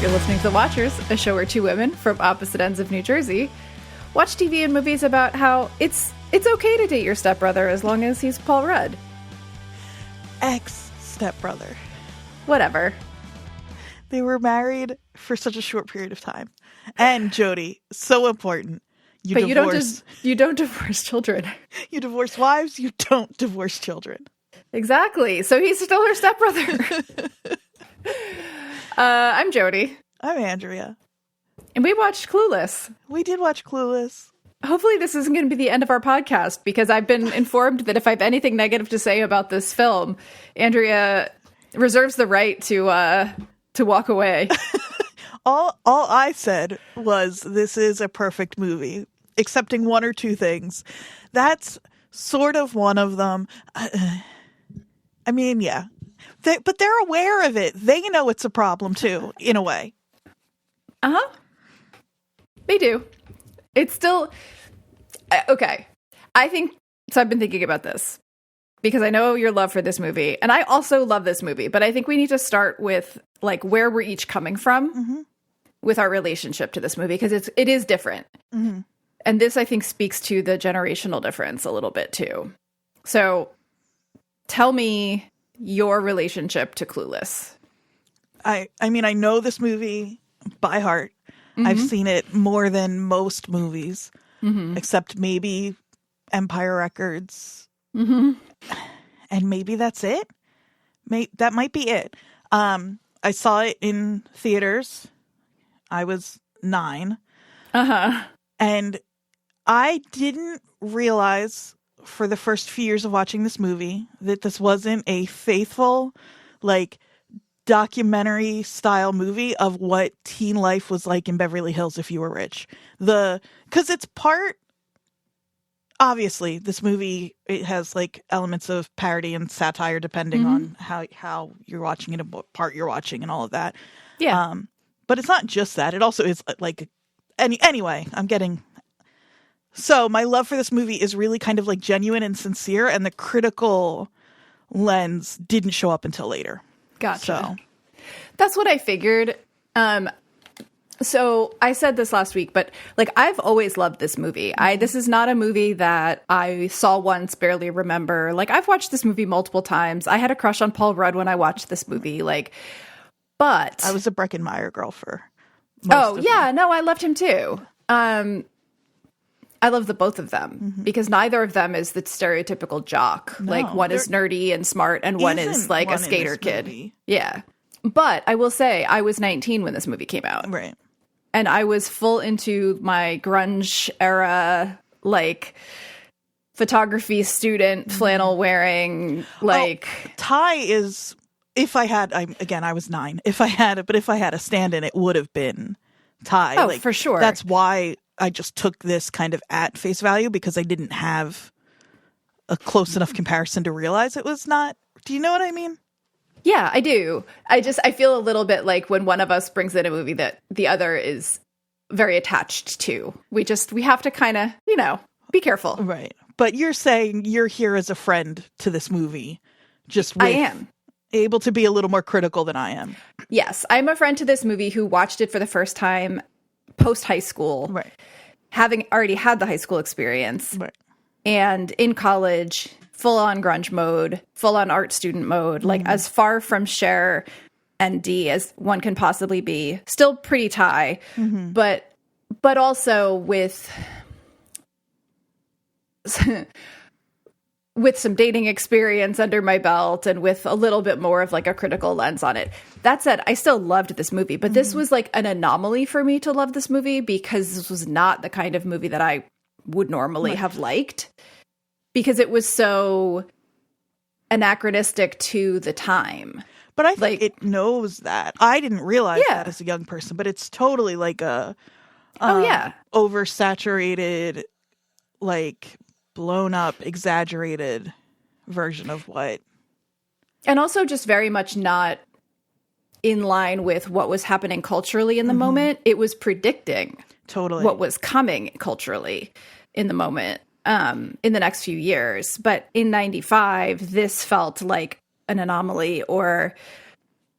You're listening to The Watchers, a show where two women from opposite ends of New Jersey watch TV and movies about how it's okay to date your stepbrother as long as he's Paul Rudd. Ex-stepbrother. Whatever. They were married for such a short period of time. And Jodie, so important. You don't divorce children. You divorce wives, you don't divorce children. Exactly. So he's still her stepbrother. I'm Jodie. I'm Andrea. And we watched Clueless. We did watch Clueless. Hopefully this isn't going to be the end of our podcast, because I've been informed that if I have anything negative to say about this film, Andrea reserves the right to walk away. All I said was this is a perfect movie, excepting one or two things. That's sort of one of them. I mean, yeah. But they're aware of it. They know it's a problem, too, in a way. Uh-huh. They do. It's still... Okay. I think... So I've been thinking about this, because I know your love for this movie, and I also love this movie, but I think we need to start with, like, where we're each coming from with our relationship to this movie, because it is different. Mm-hmm. And this, I think, speaks to the generational difference a little bit, too. So, tell me your relationship to Clueless. I mean, I know this movie by heart. Mm-hmm. I've seen it more than most movies, except maybe Empire Records. Mm-hmm. And maybe that's it. That might be it. I saw it in theaters. I was 9. Uh-huh. And I didn't realize for the first few years of watching this movie that this wasn't a faithful, like, documentary style movie of what teen life was like in Beverly Hills if you were rich. Because it's part, obviously, this movie, it has like elements of parody and satire depending on how you're watching it and what part you're watching and all of that. Yeah. But it's not just that. It also is like, anyway, so my love for this movie is really kind of like genuine and sincere, and the critical lens didn't show up until later. Gotcha. So. That's what I figured. So I said this last week, but like I've always loved this movie. This is not a movie that I saw once, barely remember. Like I've watched this movie multiple times. I had a crush on Paul Rudd when I watched this movie. But I was a Breckenmeyer girl for most of them. No, I loved him too. I love the both of them because neither of them is the stereotypical jock. No, like one is nerdy and smart and one is like a skater kid. Yeah. But I will say I was 19 when this movie came out. Right. And I was full into my grunge era, like photography student, flannel wearing, like. Ty is, if I had, I was 9. If I had a stand-in, it would have been Ty. Oh, for sure. That's why I just took this kind of at face value, because I didn't have a close enough comparison to realize it was not. Do you know what I mean? Yeah, I do. I feel a little bit like when one of us brings in a movie that the other is very attached to. We have to kind of, be careful. Right. But you're saying you're here as a friend to this movie. I am. Able to be a little more critical than I am. Yes, I'm a friend to this movie who watched it for the first time post-high school. Right. Having already had the high school experience. Right. And in college, full-on grunge mode, full-on art student mode, like as far from Cher and D as one can possibly be. Still pretty Thai, but also with some dating experience under my belt and with a little bit more of like a critical lens on it. That said, I still loved this movie, but this was like an anomaly for me to love this movie, because this was not the kind of movie that I would normally have liked, because it was so anachronistic to the time. But I think it knows that. I didn't realize that as a young person, but it's totally like a oversaturated, like blown up, exaggerated version of what. And also just very much not in line with what was happening culturally in the moment. It was predicting what was coming culturally in the moment, in the next few years. But in 95, this felt like an anomaly, or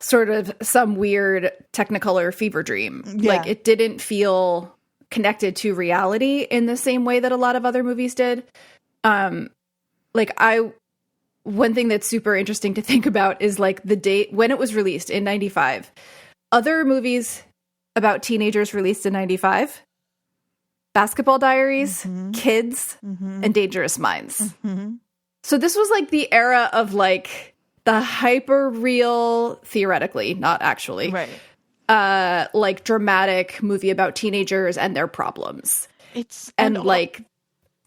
sort of some weird Technicolor fever dream. Yeah. Like, it didn't feel connected to reality in the same way that a lot of other movies did. One thing that's super interesting to think about is like the date when it was released in 95. Other movies about teenagers released in 95: Basketball Diaries, Kids, and Dangerous Minds. So this was like the era of like the hyper real, theoretically, not actually, Right. like dramatic movie about teenagers and their problems. And like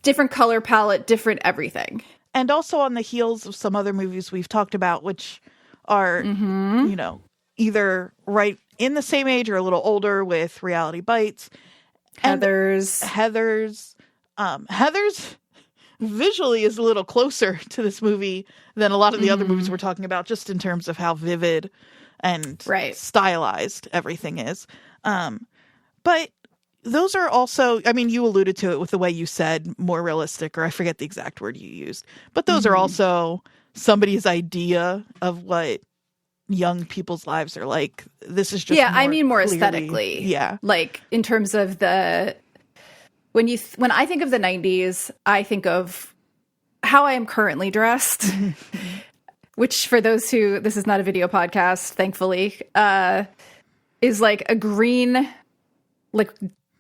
different color palette, different everything. And also on the heels of some other movies we've talked about, which are, you know, either right in the same age or a little older, with Reality Bites. Heathers. Heathers visually is a little closer to this movie than a lot of the other movies we're talking about, just in terms of how vivid and stylized everything is. But those are also, I mean, you alluded to it with the way you said more realistic, or I forget the exact word you used, but those are also somebody's idea of what young people's lives are like. This is just I mean more clearly, aesthetically. Yeah. Like in terms of the, when I think of the 90s, I think of how I am currently dressed, which for those who, this is not a video podcast, thankfully, is like a green, like,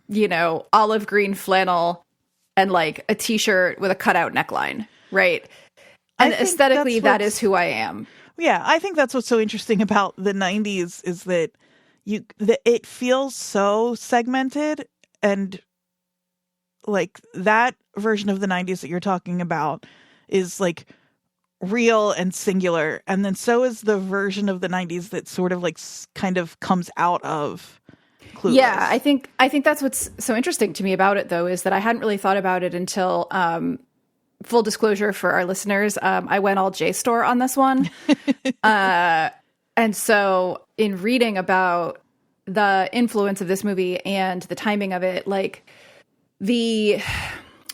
you know, olive green flannel and like a t-shirt with a cutout neckline, right? And aesthetically, that is who I am. Yeah, I think that's what's so interesting about the 90s is that it feels so segmented, and like that version of the 90s that you're talking about is like real and singular, and then so is the version of the 90s that sort of like kind of comes out of Clueless. Yeah, I think that's what's so interesting to me about it, though, is that I hadn't really thought about it until, full disclosure for our listeners, I went all JSTOR on this one. And so in reading about the influence of this movie and the timing of it, like the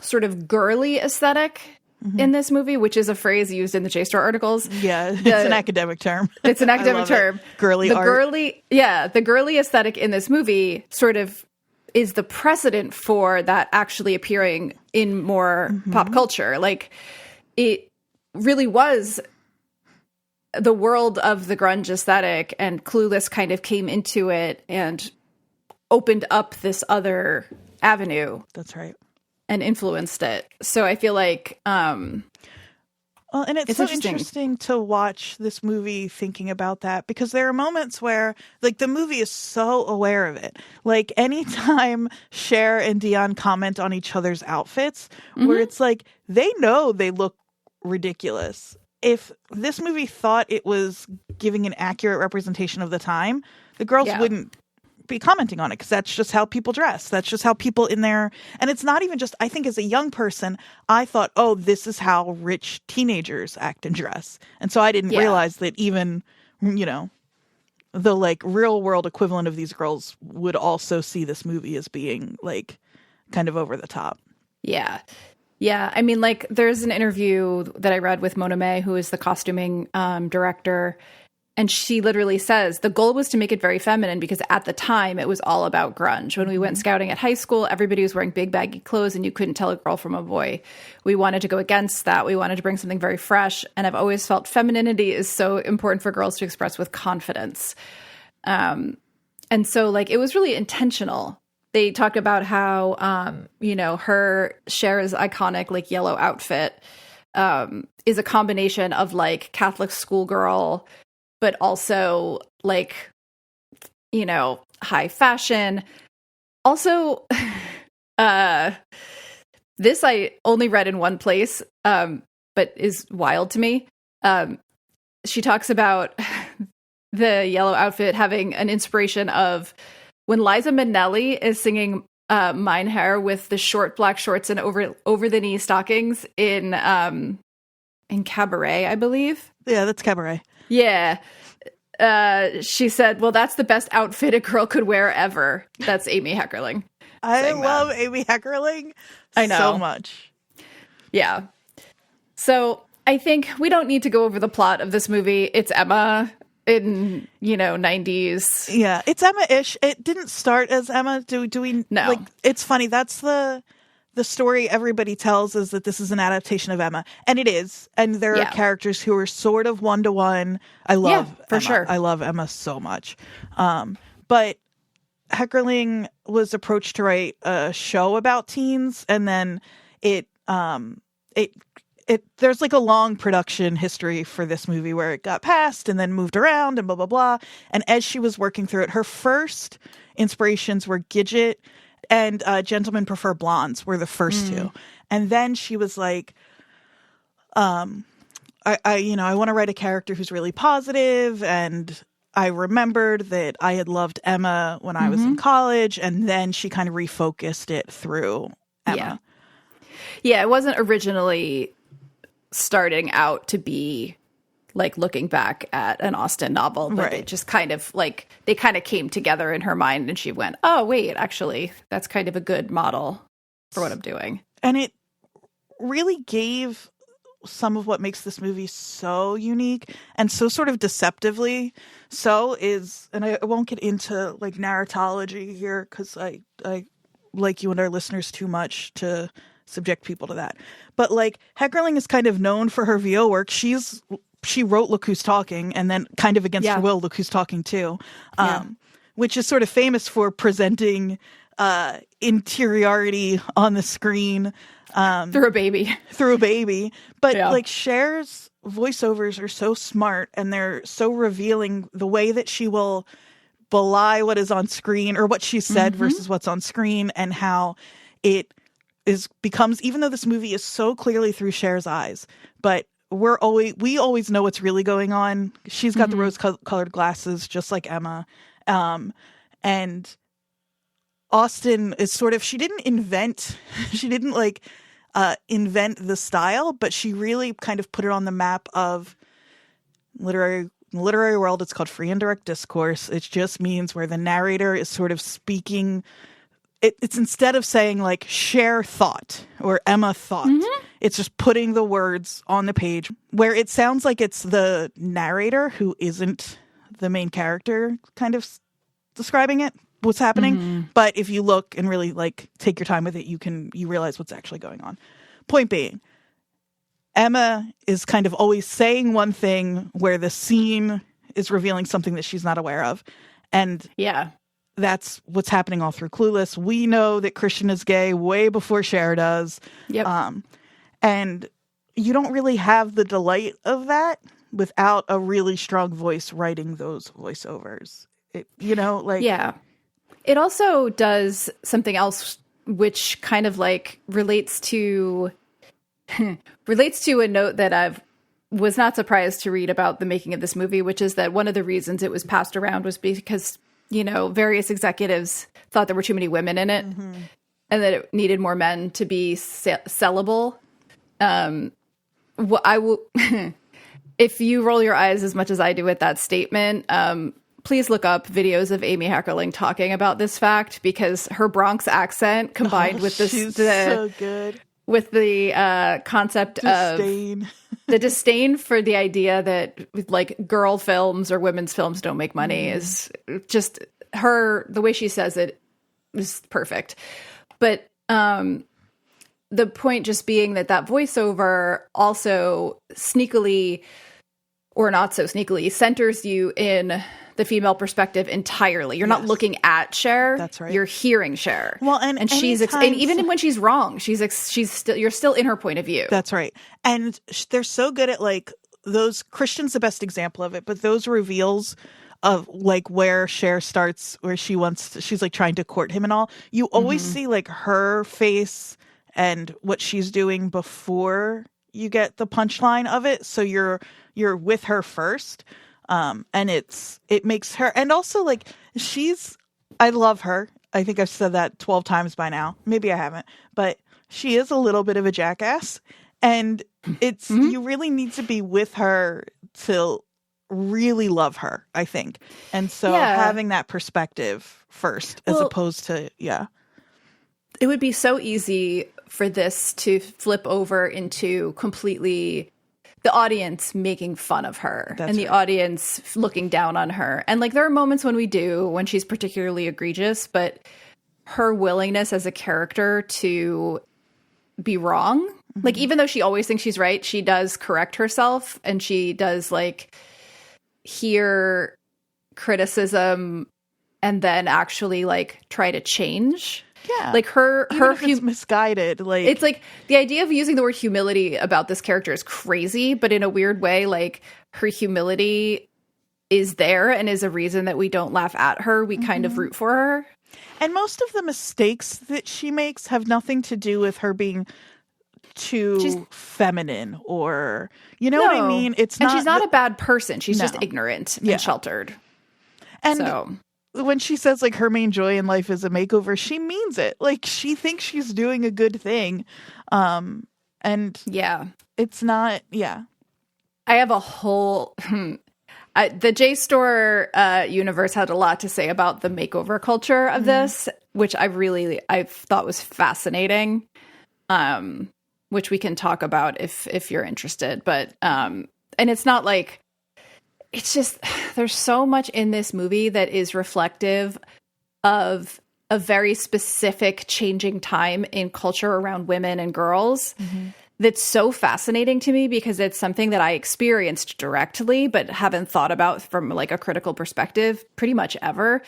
sort of girly aesthetic in this movie, which is a phrase used in the JSTOR articles. Yeah, it's an academic term. It's an academic term. Girly art. The girly aesthetic in this movie sort of is the precedent for that actually appearing in more pop culture. Like, it really was the world of the grunge aesthetic, and Clueless kind of came into it and opened up this other avenue. That's right. And influenced it. So I feel like well, and it's so interesting to watch this movie thinking about that, because there are moments where like the movie is so aware of it. Like anytime Cher and Dion comment on each other's outfits, where it's like they know they look ridiculous. If this movie thought it was giving an accurate representation of the time, the girls wouldn't be commenting on it, because that's just how people dress. That's just how people in there. And it's not even just, I think as a young person, I thought, oh, this is how rich teenagers act and dress. And so I didn't realize that even, you know, the like real world equivalent of these girls would also see this movie as being like kind of over the top. Yeah. Yeah. I mean, like there's an interview that I read with Mona May, who is the costuming director. And she literally says the goal was to make it very feminine, because at the time it was all about grunge. When we went scouting at high school, everybody was wearing big baggy clothes and you couldn't tell a girl from a boy. We wanted to go against that. We wanted to bring something very fresh. And I've always felt femininity is so important for girls to express with confidence. And so like it was really intentional. They talk about how, you know, Cher's iconic like yellow outfit is a combination of like Catholic schoolgirl, but also like, you know, high fashion. Also, this I only read in one place, but is wild to me. She talks about the yellow outfit having an inspiration of when Liza Minnelli is singing Mein Herr with the short black shorts and over the knee stockings in Cabaret, I believe. Yeah, that's Cabaret. Yeah. She said, well, that's the best outfit a girl could wear ever. That's Amy Heckerling. I love Amy Heckerling so much. Yeah. So I think we don't need to go over the plot of this movie. It's Emma in, 90s. Yeah, it's Emma-ish. It didn't start as Emma. Do we? No. Like, it's funny. That's the story everybody tells, is that this is an adaptation of Emma, and it is. And there are characters who are sort of one-to-one. I love for Emma. sure. I love Emma so much. But Heckerling was approached to write a show about teens, and then there's like a long production history for this movie where it got passed and then moved around and blah, blah, blah. And as she was working through it, her first inspirations were Gidget and Gentlemen Prefer Blondes were the first two. And then she was like, I want to write a character who's really positive. And I remembered that I had loved Emma when I was in college. And then she kind of refocused it through Emma. Yeah, it wasn't originally starting out to be like looking back at an Austen novel, but it just kind of like they kind of came together in her mind, and she went, oh wait, actually that's kind of a good model for what I'm doing. And it really gave some of what makes this movie so unique and so sort of deceptively so is, and I won't get into like narratology here because I like you and our listeners too much to subject people to that. But like Heckerling is kind of known for her VO work. She wrote Look Who's Talking, and then kind of against her will, Look Who's Talking too, which is sort of famous for presenting interiority on the screen through a baby. But like Cher's voiceovers are so smart, and they're so revealing, the way that she will belie what is on screen or what she said versus what's on screen, and how it becomes, even though this movie is so clearly through Cher's eyes, but we always know what's really going on. She's got the rose-colored glasses, just like Emma, and Austen is sort of, she didn't invent the style, but she really kind of put it on the map of literary world. It's called free and direct discourse. It just means where the narrator is sort of speaking. It's instead of saying like Cher thought or Emma thought, it's just putting the words on the page where it sounds like it's the narrator who isn't the main character kind of describing what's happening. But if you look and really like take your time with it, you realize what's actually going on. Point being, Emma is kind of always saying one thing where the scene is revealing something that she's not aware of. And that's what's happening all through Clueless. We know that Christian is gay way before Cher does. And you don't really have the delight of that without a really strong voice writing those voiceovers. It also does something else which kind of like relates to a note that I was not surprised to read about the making of this movie, which is that one of the reasons it was passed around was because various executives thought there were too many women in it, and that it needed more men to be sellable. If you roll your eyes as much as I do at that statement, please look up videos of Amy Heckerling talking about this fact, because her Bronx accent combined with so good. With the concept disdain. of the disdain for the idea that like girl films or women's films don't make money is just the way she says it is perfect. But the point just being that voiceover also sneakily or not so sneakily centers you in the female perspective entirely. You're not looking at Cher. That's right. You're hearing Cher. Well, and she's and even when she's wrong, she's still, you're still in her point of view. That's right. And they're so good at like those. Christian's the best example of it, but those reveals of like where Cher starts, where she's like trying to court him and all. You always see like her face and what she's doing before you get the punchline of it. So you're with her first. And it makes her, and also like I love her. I think I've said that 12 times by now. Maybe I haven't, but she is a little bit of a jackass, and it's, you really need to be with her to really love her, I think. And so having that perspective first, as opposed to, it would be so easy for this to flip over into completely the audience making fun of her That's and the right. audience looking down on her. And like there are moments when she's particularly egregious, but her willingness as a character to be wrong, like even though she always thinks she's right, she does correct herself and she does like hear criticism and then actually like try to change. Yeah. Like her if it's misguided. Like it's like the idea of using the word humility about this character is crazy, but in a weird way, like her humility is there and is a reason that we don't laugh at her. We kind of root for her. And most of the mistakes that she makes have nothing to do with her being too feminine or, you know what I mean? It's not. And she's not a bad person. She's just ignorant and sheltered. And so when she says like her main joy in life is a makeover, she means it. Like she thinks she's doing a good thing. And yeah, it's not. Yeah. I have a whole, the JSTOR universe had a lot to say about the makeover culture of this, which I thought was fascinating. Which we can talk about if you're interested, but, and it's not like, it's just, there's so much in this movie that is reflective of a very specific changing time in culture around women and girls. That's so fascinating to me because it's something that I experienced directly, but haven't thought about from like a critical perspective pretty much ever.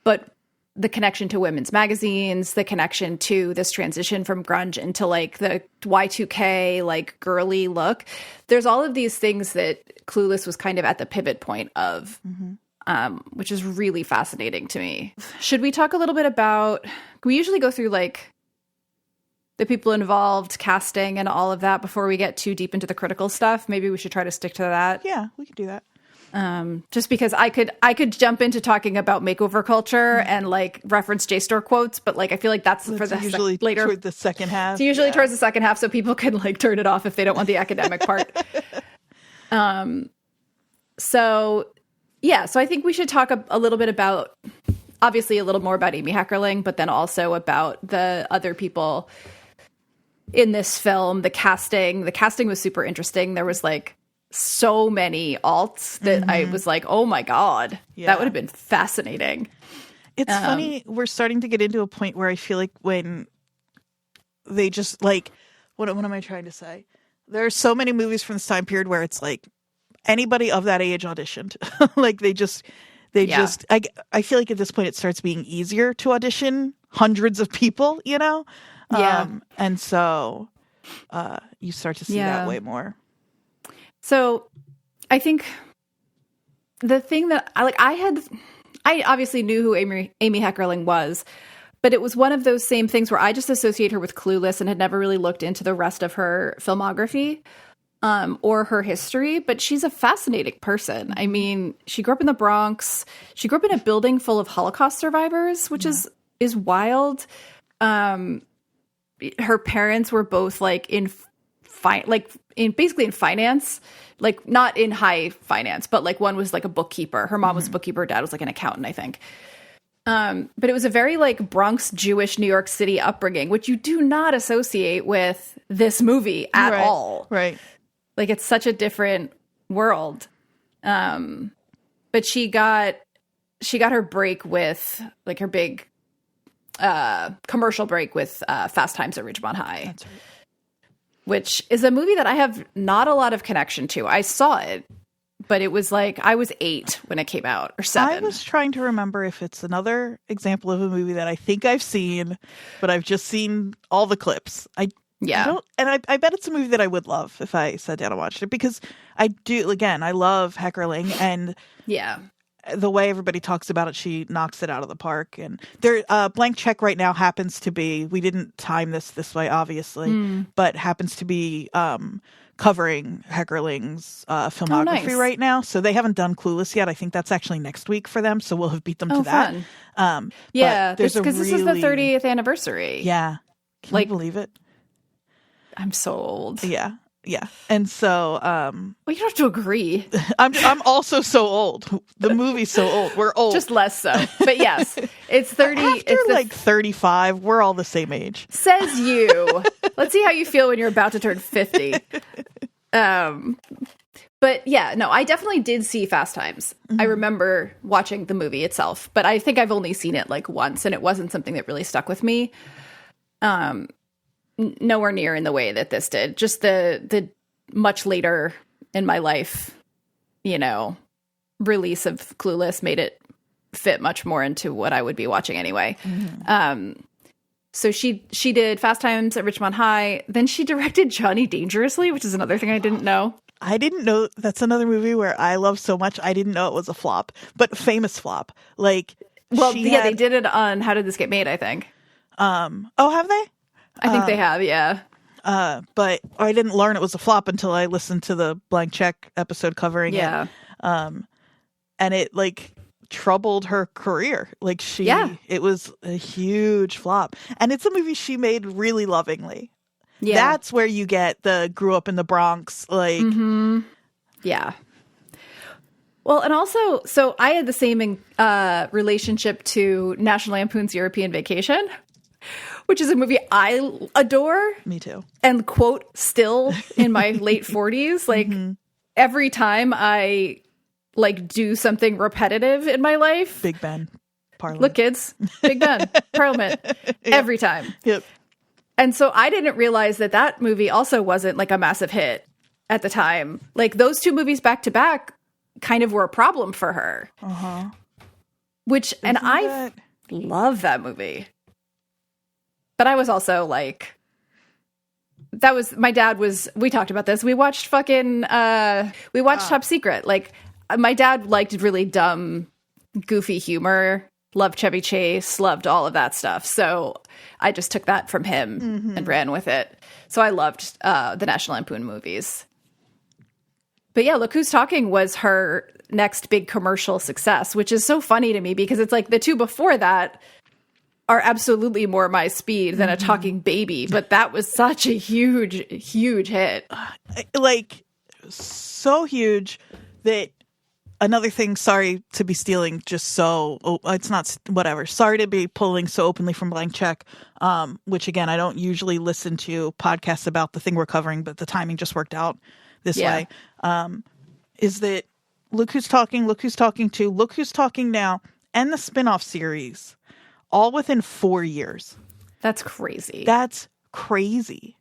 But the connection to women's magazines, the connection to this transition from grunge into like the Y2K, like girly look. There's all of these things that Clueless was kind of at the pivot point of, which is really fascinating to me. Should we talk a little bit about, we usually go through like the people involved, casting and all of that before we get too deep into the critical stuff. Maybe we should try to stick to that. Yeah, we could do that. Just because I could jump into talking about makeover culture and like reference JSTOR quotes, but like I feel like that's for the usually later toward the second half. It's usually towards the second half, so people can like turn it off if they don't want the academic part. So I think we should talk a little bit about, obviously a little more about Amy Heckerling, but then also about the other people in this film. The casting was super interesting. There was like so many alts that I was like, oh my God, that would have been fascinating. It's funny. We're starting to get into a point where I feel like when they just like, what am I trying to say? There are so many movies from this time period where it's like anybody of that age auditioned. Like I feel like at this point it starts being easier to audition hundreds of people, you know? And so you start to see that way more. So I think the thing that I obviously knew who Amy Heckerling was, but it was one of those same things where I just associate her with Clueless and had never really looked into the rest of her filmography or her history. But she's a fascinating person. I mean, she grew up in the Bronx. She grew up in a building full of Holocaust survivors, which is wild. Her parents were both like basically in finance, like not in high finance, but like one was like a bookkeeper. Her mom was a bookkeeper. Her dad was like an accountant, I think. But it was a very like Bronx Jewish New York City upbringing, which you do not associate with this movie at all. Right. Like it's such a different world. But she got her break with like her big commercial break with Fast Times at Ridgemont High. That's right. Which is a movie that I have not a lot of connection to. I saw it, but it was like I was 8 when it came out, or 7. I was trying to remember if it's another example of a movie that I think I've seen, but I've just seen all the clips. I bet it's a movie that I would love if I sat down and watched it, because I do, again, I love Heckerling, and the way everybody talks about it, she knocks it out of the park. And there, Blank Check right now happens to be, we didn't time this way, obviously, but happens to be covering Heckerling's filmography right now. So they haven't done Clueless yet. I think that's actually next week for them. So we'll have beat them to that. Because this is the 30th anniversary. Yeah. Can you believe it? I'm so old. Yeah. Yeah. And so well, you don't have to agree. I'm also so old. The movie's so old. We're old. Just less so. But yes, it's 30. After like 35, we're all the same age. Says you. Let's see how you feel when you're about to turn 50. But yeah, no, I definitely did see Fast Times. I remember watching the movie itself, but I think I've only seen it like once, and it wasn't something that really stuck with me. Nowhere near in the way that this did. Just the much later in my life, release of Clueless made it fit much more into what I would be watching anyway. So she did Fast Times at Ridgemont High. Then she directed Johnny Dangerously, which is another thing I didn't know. I didn't know. That's another movie where I love so much. I didn't know it was a flop, but famous flop. Like, they did it on How Did This Get Made, I think. Oh, have they? I think they have, yeah. But I didn't learn it was a flop until I listened to the Blank Check episode covering it. And it like troubled her career. Like it was a huge flop. And it's a movie she made really lovingly. Yeah. That's where you get the grew up in the Bronx, like. Yeah. Well, and also, so I had the same relationship to National Lampoon's European Vacation, which is a movie I adore. Me too. And quote, still in my late 40s. Like, every time I, like, do something repetitive in my life. Big Ben. Parliament. Look, kids. Big Ben. Parliament. Every time. Yep. And so I didn't realize that movie also wasn't, like, a massive hit at the time. Like, those two movies back to back kind of were a problem for her. I love that movie. But I was also like, my dad was, we talked about this. We watched Top Secret. Like, my dad liked really dumb, goofy humor, loved Chevy Chase, loved all of that stuff. So I just took that from him and ran with it. So I loved the National Lampoon movies. But yeah, Look Who's Talking was her next big commercial success, which is so funny to me because it's like the two before that are absolutely more my speed than a talking baby. But that was such a huge, huge hit. Like, so huge that another thing, sorry to be stealing it's not, whatever. Sorry to be pulling so openly from Blank Check, which again, I don't usually listen to podcasts about the thing we're covering, but the timing just worked out this way. Is that Look Who's Talking, Look Who's Talking 2, Look Who's Talking Now, and the spinoff series, all within 4 years. That's crazy. That's crazy.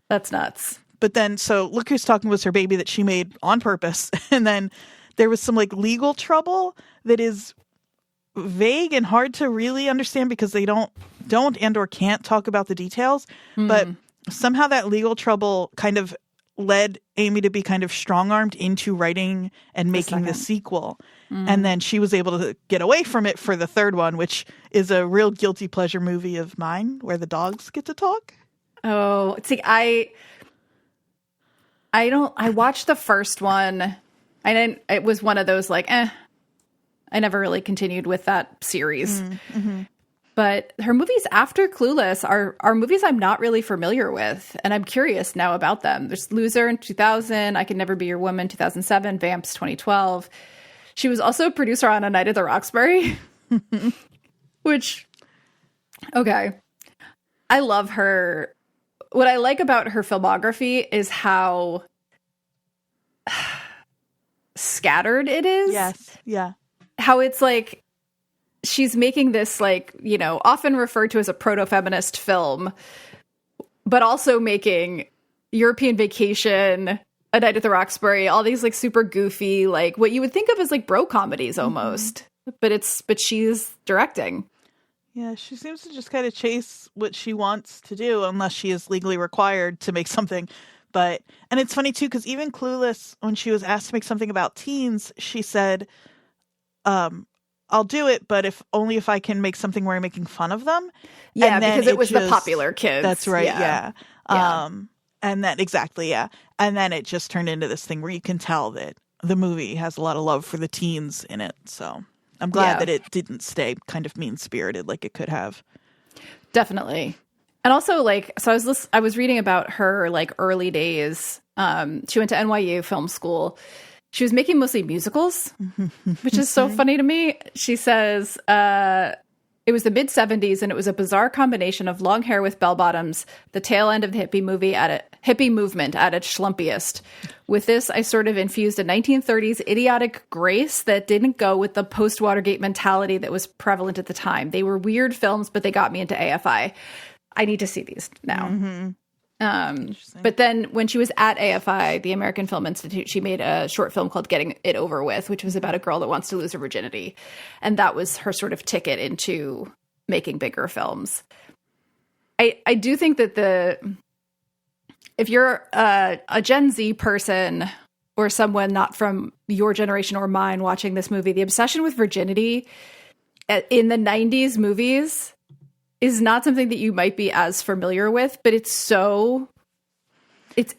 That's nuts. But then, so Look Who's Talking was her baby that she made on purpose. And then there was some like legal trouble that is vague and hard to really understand because they don't and or can't talk about the details. But somehow that legal trouble kind of led Amy to be kind of strong-armed into writing and making the sequel. And then she was able to get away from it for the third one, which is a real guilty pleasure movie of mine where the dogs get to talk. Oh, see, I watched the first one. It was one of those like, I never really continued with that series. But her movies after Clueless are movies I'm not really familiar with, and I'm curious now about them. There's Loser in 2000, I Could Never Be Your Woman 2007, Vamps 2012. She was also a producer on A Night at the Roxbury, which, okay. I love her. What I like about her filmography is how scattered it is. Yes, yeah. How it's like, she's making this, like, often referred to as a proto-feminist film, but also making European Vacation, A Night at the Roxbury, all these like super goofy, like what you would think of as like bro comedies almost. But she's directing. Yeah, she seems to just kind of chase what she wants to do unless she is legally required to make something. And it's funny too, because even Clueless, when she was asked to make something about teens, she said, I'll do it, but if I can make something where I'm making fun of them. Yeah, because it was the popular kids. That's right, yeah. And then, exactly, yeah. And then it just turned into this thing where you can tell that the movie has a lot of love for the teens in it. So I'm glad that it didn't stay kind of mean-spirited like it could have. Definitely. And also, like, so I was reading about her, like, early days. She went to NYU film school. She was making mostly musicals, which is so funny to me. She says it It was the mid-'70s, and it was a bizarre combination of long hair with bell-bottoms, the tail end of the hippie movement at its schlumpiest. With this, I sort of infused a 1930s idiotic grace that didn't go with the post-Watergate mentality that was prevalent at the time. They were weird films, but they got me into AFI. I need to see these now. Mm-hmm. But then when she was at AFI, the American Film Institute, she made a short film called Getting It Over With, which was about a girl that wants to lose her virginity. And that was her sort of ticket into making bigger films. I do think that if you're a Gen Z person or someone not from your generation or mine watching this movie, the obsession with virginity in the 90s movies is not something that you might be as familiar with, but it's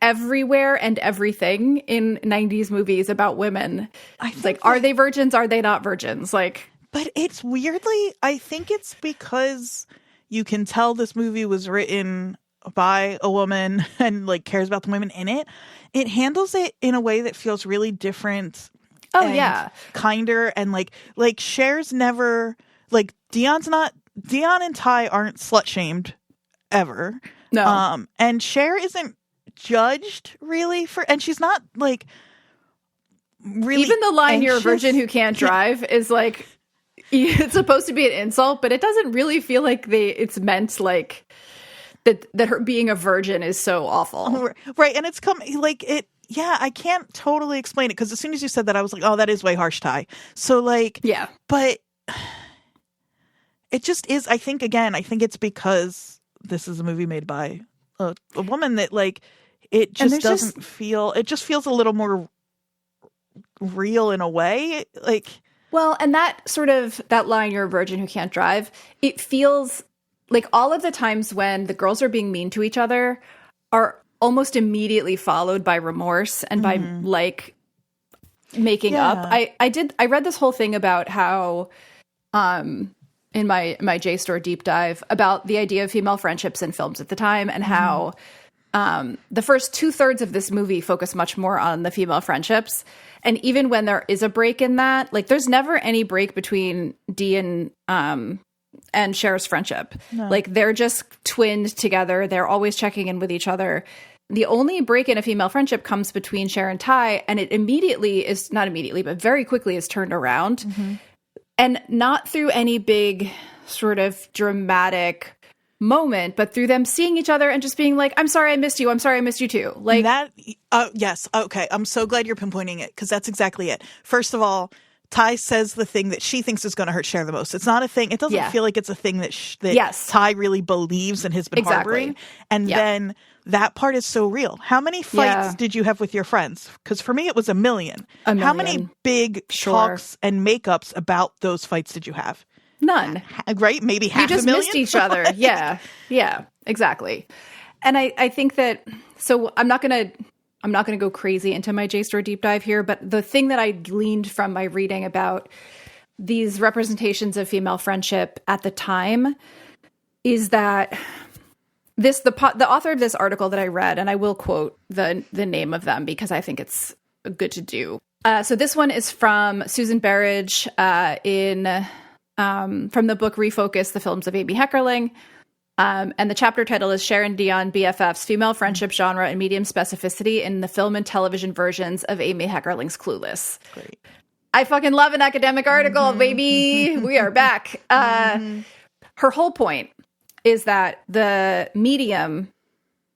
everywhere and everything in 90s movies about women. It's like, are they virgins? Are they not virgins? Like, but it's weirdly, I think it's because you can tell this movie was written by a woman and like cares about the women in it. It handles it in a way that feels really different. Oh, yeah. Kinder. And like Cher's never, like Dion and Ty aren't slut shamed ever. No. And Cher isn't judged really and she's not like really. Even the line, anxious. "You're a virgin who can't drive," is like, it's supposed to be an insult, but it doesn't really feel like it's meant like that her being a virgin is so awful. Right. And it's like it. Yeah, I can't totally explain it because as soon as you said that, I was like, oh, that is way harsh, Ty. So like, yeah, but it just is. I think it's because this is a movie made by a woman that like it just doesn't feel. It just feels a little more real in a way. Like, well, and that line, "You're a virgin who can't drive," it feels like all of the times when the girls are being mean to each other are almost immediately followed by remorse and by like making up. I read this whole thing about how in my JSTOR deep dive about the idea of female friendships in films at the time and how the first 2/3 of this movie focus much more on the female friendships. And even when there is a break in that, like there's never any break between Dee and Cher's friendship. No. Like they're just twinned together. They're always checking in with each other. The only break in a female friendship comes between Cher and Ty, and it not immediately, but very quickly is turned around. Mm-hmm. And not through any big sort of dramatic moment, but through them seeing each other and just being like, "I'm sorry I missed you. I'm sorry I missed you too." Like that. Yes. Okay. I'm so glad you're pinpointing it because that's exactly it. First of all, Ty says the thing that she thinks is going to hurt Cher the most. It's not a thing. It doesn't feel like it's a thing that Ty really believes and has been harboring. And then that part is so real. How many fights did you have with your friends? Because for me, it was a million. How many big talks and makeups about those fights did you have? None. Right? Maybe half a million? You just missed each other. Yeah, exactly. And I think that, so I'm not going to go crazy into my JSTOR deep dive here, but the thing that I gleaned from my reading about these representations of female friendship at the time is that the author of this article that I read, and I will quote the name of them because I think it's good to do. So this one is from Susan Berridge from the book Refocus, the Films of Amy Heckerling. And the chapter title is Cher and Dion BFFs, Female Friendship Genre and Medium Specificity in the Film and Television Versions of Amy Heckerling's Clueless. Great. I fucking love an academic article, baby. We are back. Her whole point is that the medium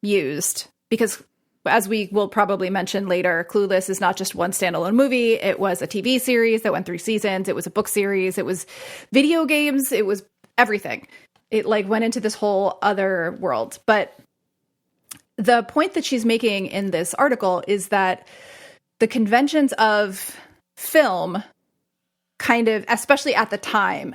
used, because as we will probably mention later, Clueless is not just one standalone movie. It was a TV series that went 3 seasons. It was a book series. It was video games. It was everything. It like went into this whole other world. But the point that she's making in this article is that the conventions of film kind of, especially at the time,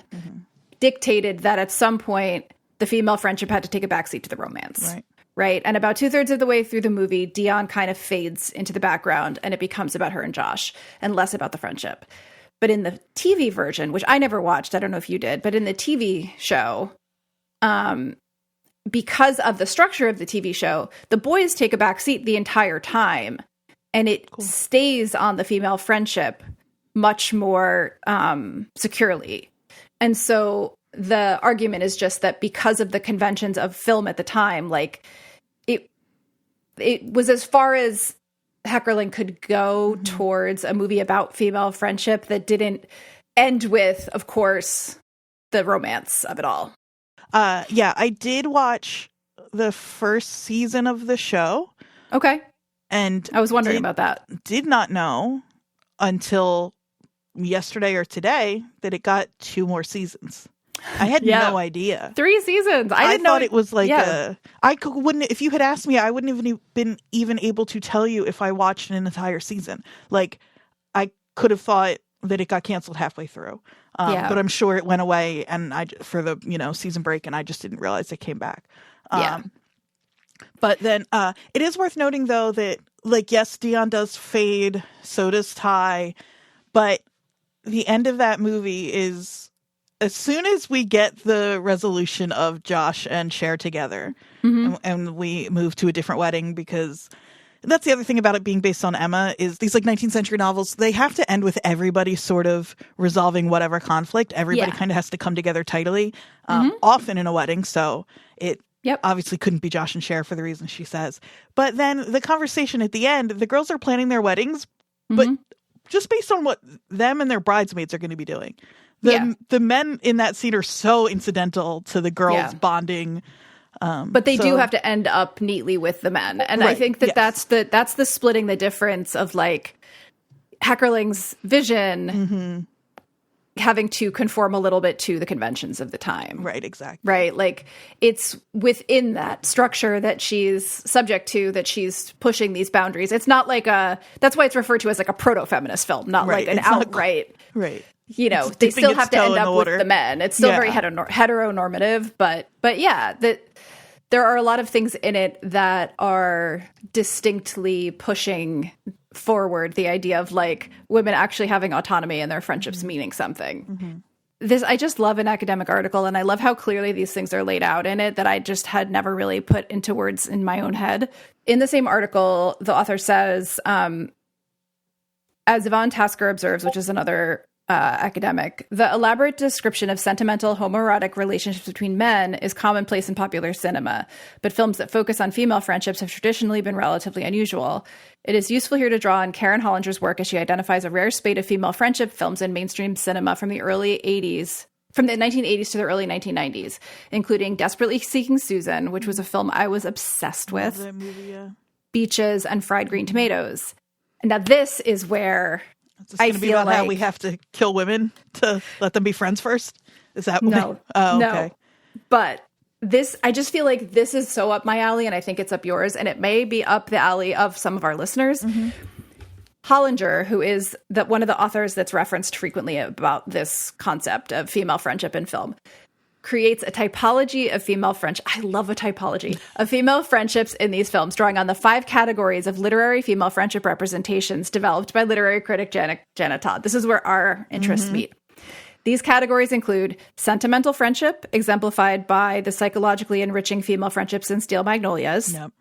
dictated that at some point the female friendship had to take a backseat to the romance. Right. And about 2/3 of the way through the movie, Dion kind of fades into the background and it becomes about her and Josh and less about the friendship. But in the TV version, which I never watched, I don't know if you did, but in the TV show, because of the structure of the TV show, the boys take a back seat the entire time, and it stays on the female friendship much more securely. And so the argument is just that because of the conventions of film at the time, like it was as far as Heckerling could go towards a movie about female friendship that didn't end with, of course, the romance of it all. Yeah, I did watch the first season of the show. Okay. And I was wondering about that. Did not know until yesterday or today that it got 2 more seasons. I had no idea. 3 seasons. I didn't know thought it was like wouldn't, if you had asked me, I wouldn't have been even able to tell you if I watched an entire season. Like, I could have thought that it got canceled halfway through. But I'm sure it went away and for the, season break, and I just didn't realize it came back. But then it is worth noting, though, that, like, yes, Dion does fade, so does Ty, but the end of that movie is, as soon as we get the resolution of Josh and Cher together, and we move to a different wedding, because that's the other thing about it being based on Emma, is these, like, 19th century novels, they have to end with everybody sort of resolving whatever conflict. Everybody kind of has to come together tidily, often in a wedding, so it obviously couldn't be Josh and Cher for the reasons she says. But then the conversation at the end, the girls are planning their weddings, but just based on what them and their bridesmaids are going to be doing. The men in that scene are so incidental to the girls bonding. But they do have to end up neatly with the men. And I think that that's the splitting the difference of, like, Heckerling's vision having to conform a little bit to the conventions of the time. Right, exactly. Right? Like, it's within that structure that she's subject to, that she's pushing these boundaries. It's not like that's why it's referred to as, like, a proto-feminist film, not like an outright. Right. They still have to end up with the men. It's still very heteronormative, but yeah, that there are a lot of things in it that are distinctly pushing forward the idea of, like, women actually having autonomy and their friendships meaning something. I just love an academic article, and I love how clearly these things are laid out in it that I just had never really put into words in my own head. In the same article, the author says, as Yvonne Tasker observes, which is another academic, the elaborate description of sentimental homoerotic relationships between men is commonplace in popular cinema, but films that focus on female friendships have traditionally been relatively unusual. It is useful here to draw on Karen Hollinger's work as she identifies a rare spate of female friendship films in mainstream cinema from the 1980s to the early 1990s, including Desperately Seeking Susan, which was a film I was obsessed with, that movie, Beaches, and Fried Green Tomatoes. And now this is where I feel about like how we have to kill women to let them be friends first. Is that no? Okay. No. But I just feel like this is so up my alley, and I think it's up yours, and it may be up the alley of some of our listeners. Hollinger, who is one of the authors that's referenced frequently about this concept of female friendship in film, creates a typology of female friendship. I love a typology of female friendships in these films, drawing on the 5 categories of literary female friendship representations developed by literary critic Jenna Todd. This is where our interests meet. These categories include sentimental friendship, exemplified by the psychologically enriching female friendships in Steel Magnolias. Yep.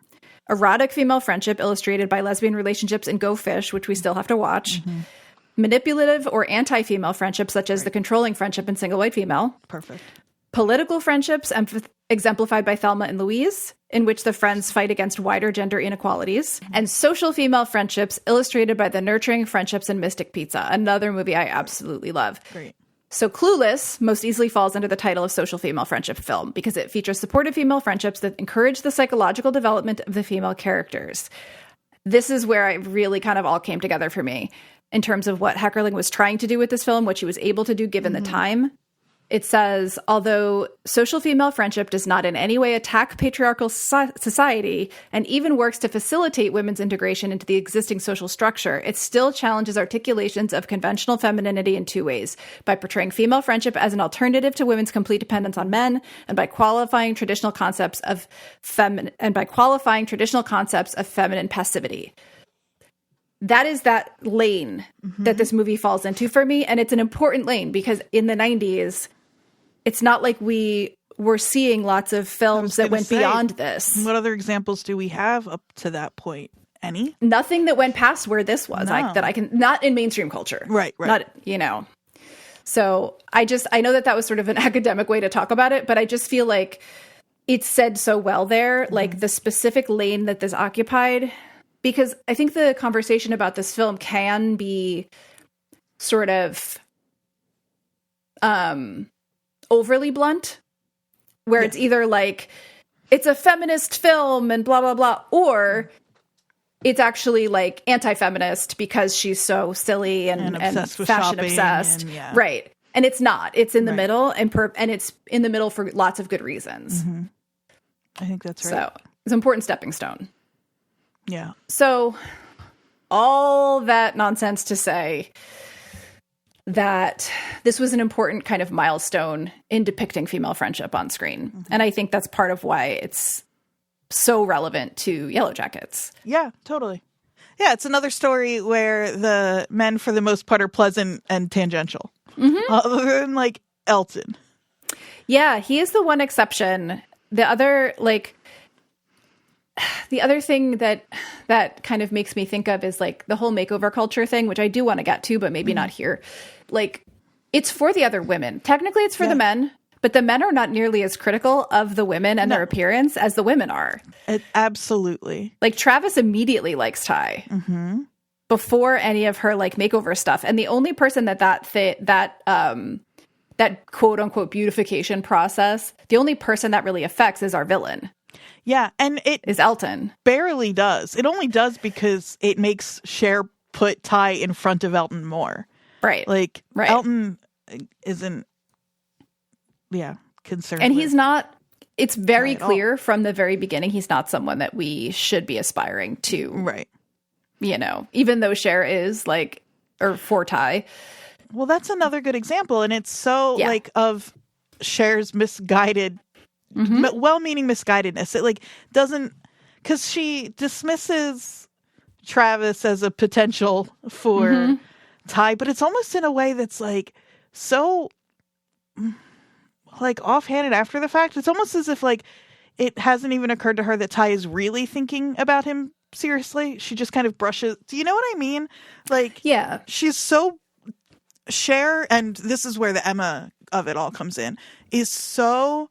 Erotic female friendship, illustrated by lesbian relationships in Go Fish, which we still have to watch. Manipulative or anti-female friendships, such as the controlling friendship in Single White Female. Perfect. Political friendships, exemplified by Thelma and Louise, in which the friends fight against wider gender inequalities. And social female friendships, illustrated by The Nurturing Friendships in Mystic Pizza, another movie I absolutely love. Great. So Clueless most easily falls under the title of social female friendship film because it features supportive female friendships that encourage the psychological development of the female characters. This is where it really kind of all came together for me in terms of what Heckerling was trying to do with this film, what she was able to do given the time. It says, although social female friendship does not in any way attack patriarchal society and even works to facilitate women's integration into the existing social structure, it still challenges articulations of conventional femininity in 2 ways: by portraying female friendship as an alternative to women's complete dependence on men, and by qualifying traditional concepts of feminine passivity. That is that lane that this movie falls into for me, and it's an important lane because in the 90s, it's not like we were seeing lots of films that went beyond this. What other examples do we have up to that point? Any? Nothing that went past where this was. No. That I can, not in mainstream culture. Right. Not, So I know that was sort of an academic way to talk about it, but I just feel like it's said so well there, like the specific lane that this occupied, because I think the conversation about this film can be sort of overly blunt, where it's either like it's a feminist film and blah blah blah, or it's actually like anti-feminist because she's so silly and fashion obsessed, right? And it's not. It's in the middle, and it's in the middle for lots of good reasons. I think that's right. So it's an important stepping stone. Yeah. So all that nonsense to say that this was an important kind of milestone in depicting female friendship on screen. And I think that's part of why it's so relevant to Yellow Jackets. Yeah, totally. Yeah, it's another story where the men, for the most part, are pleasant and tangential. Other than, like, Elton. Yeah, he is the one exception. The other thing that kind of makes me think of is like the whole makeover culture thing, which I do want to get to, but maybe not here. Like, it's for the other women. Technically, it's for the men, but the men are not nearly as critical of the women and their appearance as the women are. Absolutely. Like, Travis immediately likes Ty before any of her like makeover stuff, and the only person that quote unquote beautification process, the only person that really affects is our villain. Yeah, and it is Elton. Barely does. It only does because it makes Cher put Ty in front of Elton more. Right. Like, Elton isn't, concerned. And he's not, it's very clear from the very beginning, he's not someone that we should be aspiring to. Right. You know, even though Cher is like, or for Ty. Well, that's another good example. And it's so like of Cher's misguided, well-meaning misguidedness. It like doesn't, because she dismisses Travis as a potential for Ty, but it's almost in a way that's like so like offhanded after the fact. It's almost as if like it hasn't even occurred to her that Ty is really thinking about him seriously. She just kind of brushes. Do you know what I mean? Like, yeah, she's so Cher, and this is where the Emma of it all comes in, is so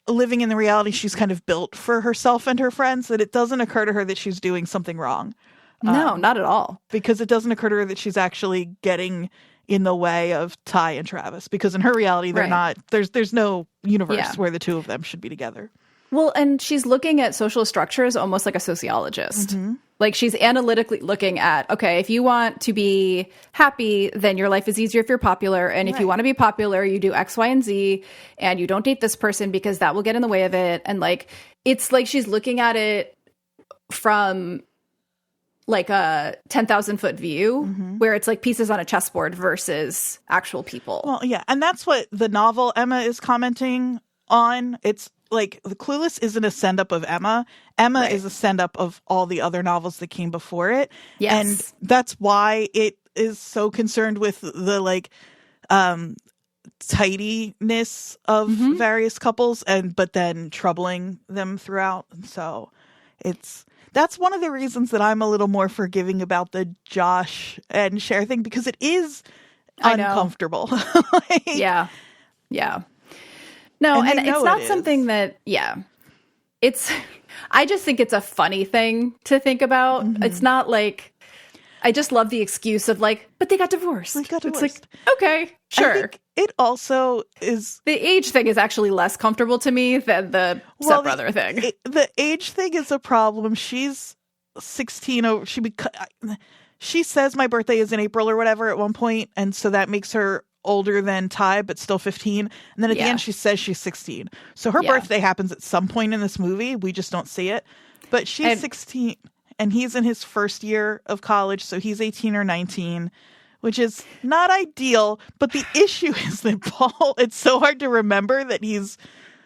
living in the reality she's kind of built for herself and her friends that it doesn't occur to her that she's doing something wrong. No, not at all. Because it doesn't occur to her that she's actually getting in the way of Ty and Travis. Because in her reality, they're not. There's no universe where the two of them should be together. Well, and she's looking at social structures almost like a sociologist. Like, she's analytically looking at, okay, if you want to be happy, then your life is easier if you're popular. And if you want to be popular, you do X, Y, and Z. And you don't date this person because that will get in the way of it. And like, it's like she's looking at it from like a 10,000 foot view where it's like pieces on a chessboard versus actual people. Well, yeah. And that's what the novel Emma is commenting on. It's like the Clueless isn't a send-up of Emma. Emma is a send-up of all the other novels that came before it. Yes. And that's why it is so concerned with the like tidiness of various couples but then troubling them throughout. And so that's one of the reasons that I'm a little more forgiving about the Josh and Cher thing, because it is uncomfortable. Like, yeah. No, and it's not something that, it's, I just think it's a funny thing to think about. It's not like, I just love the excuse of like, but they got divorced. It's like, okay, sure. I think it also is. The age thing is actually less comfortable to me than the stepbrother thing. The age thing is a problem. She's 16. She says my birthday is in April or whatever at one point. And so that makes her older than Ty, but still 15. And then at the end, she says she's 16. So her birthday happens at some point in this movie. We just don't see it. But she's 16, and he's in his first year of college. So he's 18 or 19, which is not ideal. But the issue is that Paul, it's so hard to remember that he's,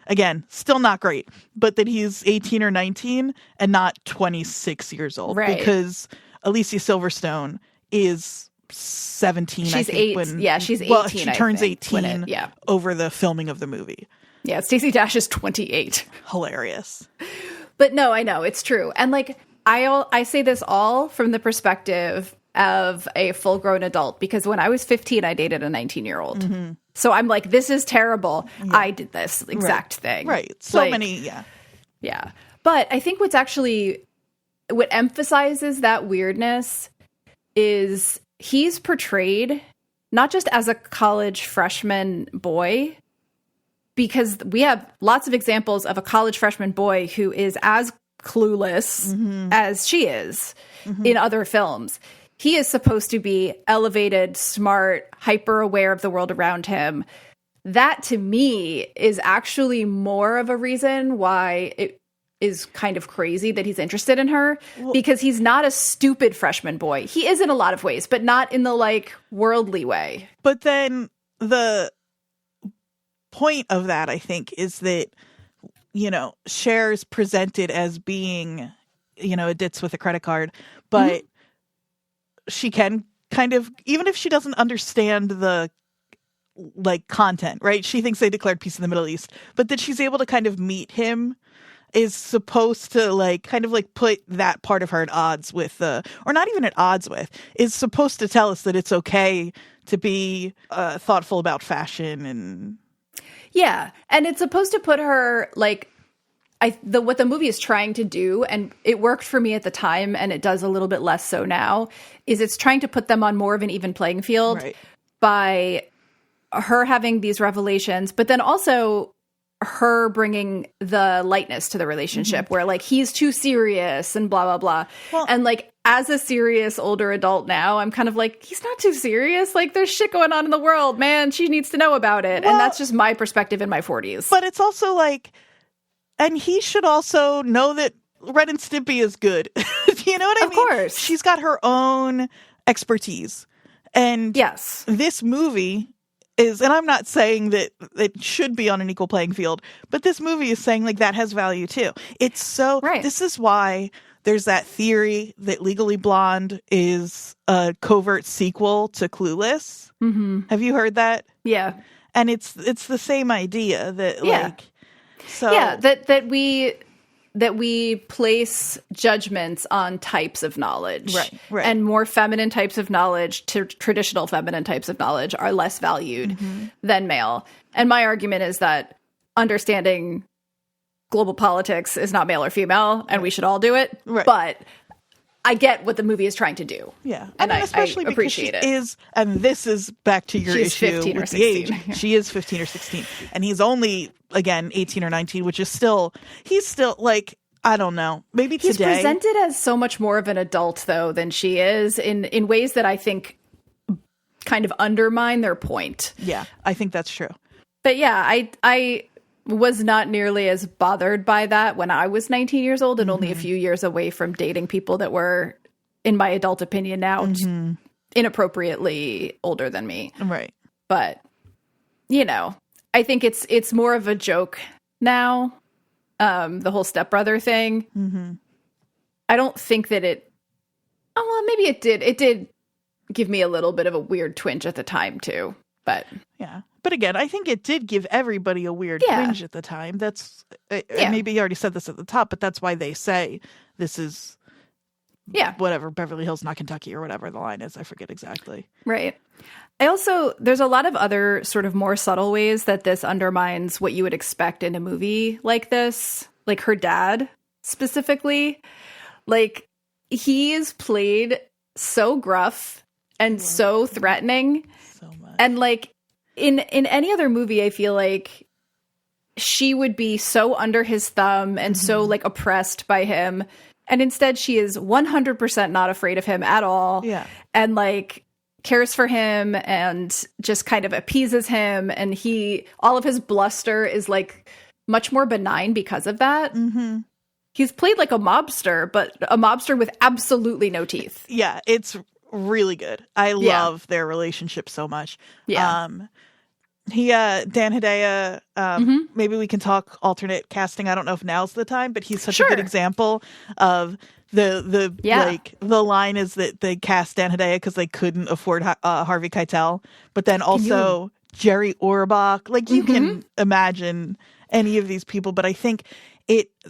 again, still not great, but that he's 18 or 19 and not 26 years old. Right. Because Alicia Silverstone is 17. She's I think, 8. She's 18. Well, she turns 18 over the filming of the movie. Yeah, Stacey Dash is 28. Hilarious. But no, I know, it's true. And like, I say this all from the perspective of a full-grown adult, because when I was 15, I dated a 19-year-old. So I'm like, this is terrible. Yeah. I did this exact thing. Right. So many, yeah. Yeah. But I think what emphasizes that weirdness is he's portrayed not just as a college freshman boy, because we have lots of examples of a college freshman boy who is as clueless as she is in other films. He is supposed to be elevated, smart, hyper aware of the world around him. That, to me, is actually more of a reason why it is kind of crazy that he's interested in her, because he's not a stupid freshman boy. He is in a lot of ways, but not in the, like, worldly way. But then the point of that, I think, is that, you know, Cher's presented as being, you know, a ditz with a credit card, but she can kind of, even if she doesn't understand the, like, content, right? She thinks they declared peace in the Middle East, but that she's able to kind of meet him is supposed to, like, kind of, like, put that part of her at odds with, or not even at odds with, is supposed to tell us that it's okay to be thoughtful about fashion and... Yeah, and it's supposed to put her, like, what the movie is trying to do, and it worked for me at the time, and it does a little bit less so now, is it's trying to put them on more of an even playing field by her having these revelations, but then also her bringing the lightness to the relationship, where, like, he's too serious and blah, blah, blah. Well, and, like, as a serious older adult now, I'm kind of like, he's not too serious. Like, there's shit going on in the world, man. She needs to know about it. Well, and that's just my perspective in my 40s. But it's also like, and he should also know that Ren and Stimpy is good. You know what I mean? Of course. She's got her own expertise. And yes, this movie is, and I'm not saying that it should be on an equal playing field, but this movie is saying, like, that has value too. It's so, this is why there's that theory that Legally Blonde is a covert sequel to Clueless. Have you heard that? Yeah. And it's the same idea that, like, so yeah, that we place judgments on types of knowledge, right, and more feminine types of knowledge to traditional feminine types of knowledge are less valued than male. And my argument is that understanding global politics is not male or female, and we should all do it. Right. But I get what the movie is trying to do. Yeah. And especially I appreciate it. And this is back to your She's issue 15 or with 16. the age. She is 15 or 16. And he's only, again, 18 or 19, which is still, he's still, like, I don't know. Maybe today. He's presented as so much more of an adult, though, than she is in ways that I think kind of undermine their point. Yeah, I think that's true. But yeah, I was not nearly as bothered by that when I was 19 years old and only a few years away from dating people that were, in my adult opinion now, inappropriately older than me. Right. But, you know, I think it's more of a joke now, the whole stepbrother thing. I don't think that well, maybe it did. It did give me a little bit of a weird twinge at the time, too. But yeah. But again, I think it did give everybody a weird twinge at the time. That's maybe you already said this at the top, but that's why they say this is whatever, Beverly Hills, not Kentucky, or whatever the line is. I forget exactly. Right. There's a lot of other sort of more subtle ways that this undermines what you would expect in a movie like this. Like her dad, specifically. Like, he is played so gruff and so threatening. So much. And, like, in any other movie, I feel like she would be so under his thumb and so, like, oppressed by him. And instead, she is 100% not afraid of him at all. Yeah. And, like, cares for him and just kind of appeases him. And all of his bluster is, like, much more benign because of that. He's played like a mobster, but a mobster with absolutely no teeth. Yeah, it's really good. I love their relationship so much. Yeah. Dan Hedaya, maybe we can talk alternate casting. I don't know if now's the time, but he's such a good example of the like, the line is that they cast Dan Hedaya because they couldn't afford Harvey Keitel, but then also Jerry Orbach. Like, you can imagine any of these people, but I think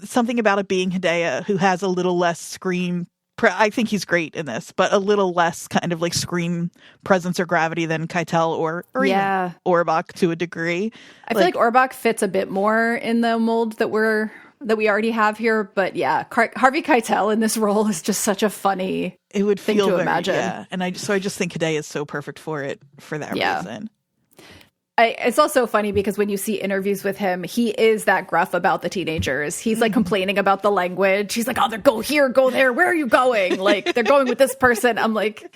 something about it being Hedaya, who has a little less screen I think he's great in this, but a little less kind of like screen presence or gravity than Keitel or even Orbach to a degree. I feel like Orbach fits a bit more in the mold that we already have here, but yeah, Harvey Keitel in this role is just such a funny thing to imagine. Yeah, and I just think Hideo is so perfect for it for that reason. It's also funny because when you see interviews with him, he is that gruff about the teenagers. He's like complaining about the language. He's like, "Oh, they go here, go there. Where are you going? Like they're going with this person." I'm like,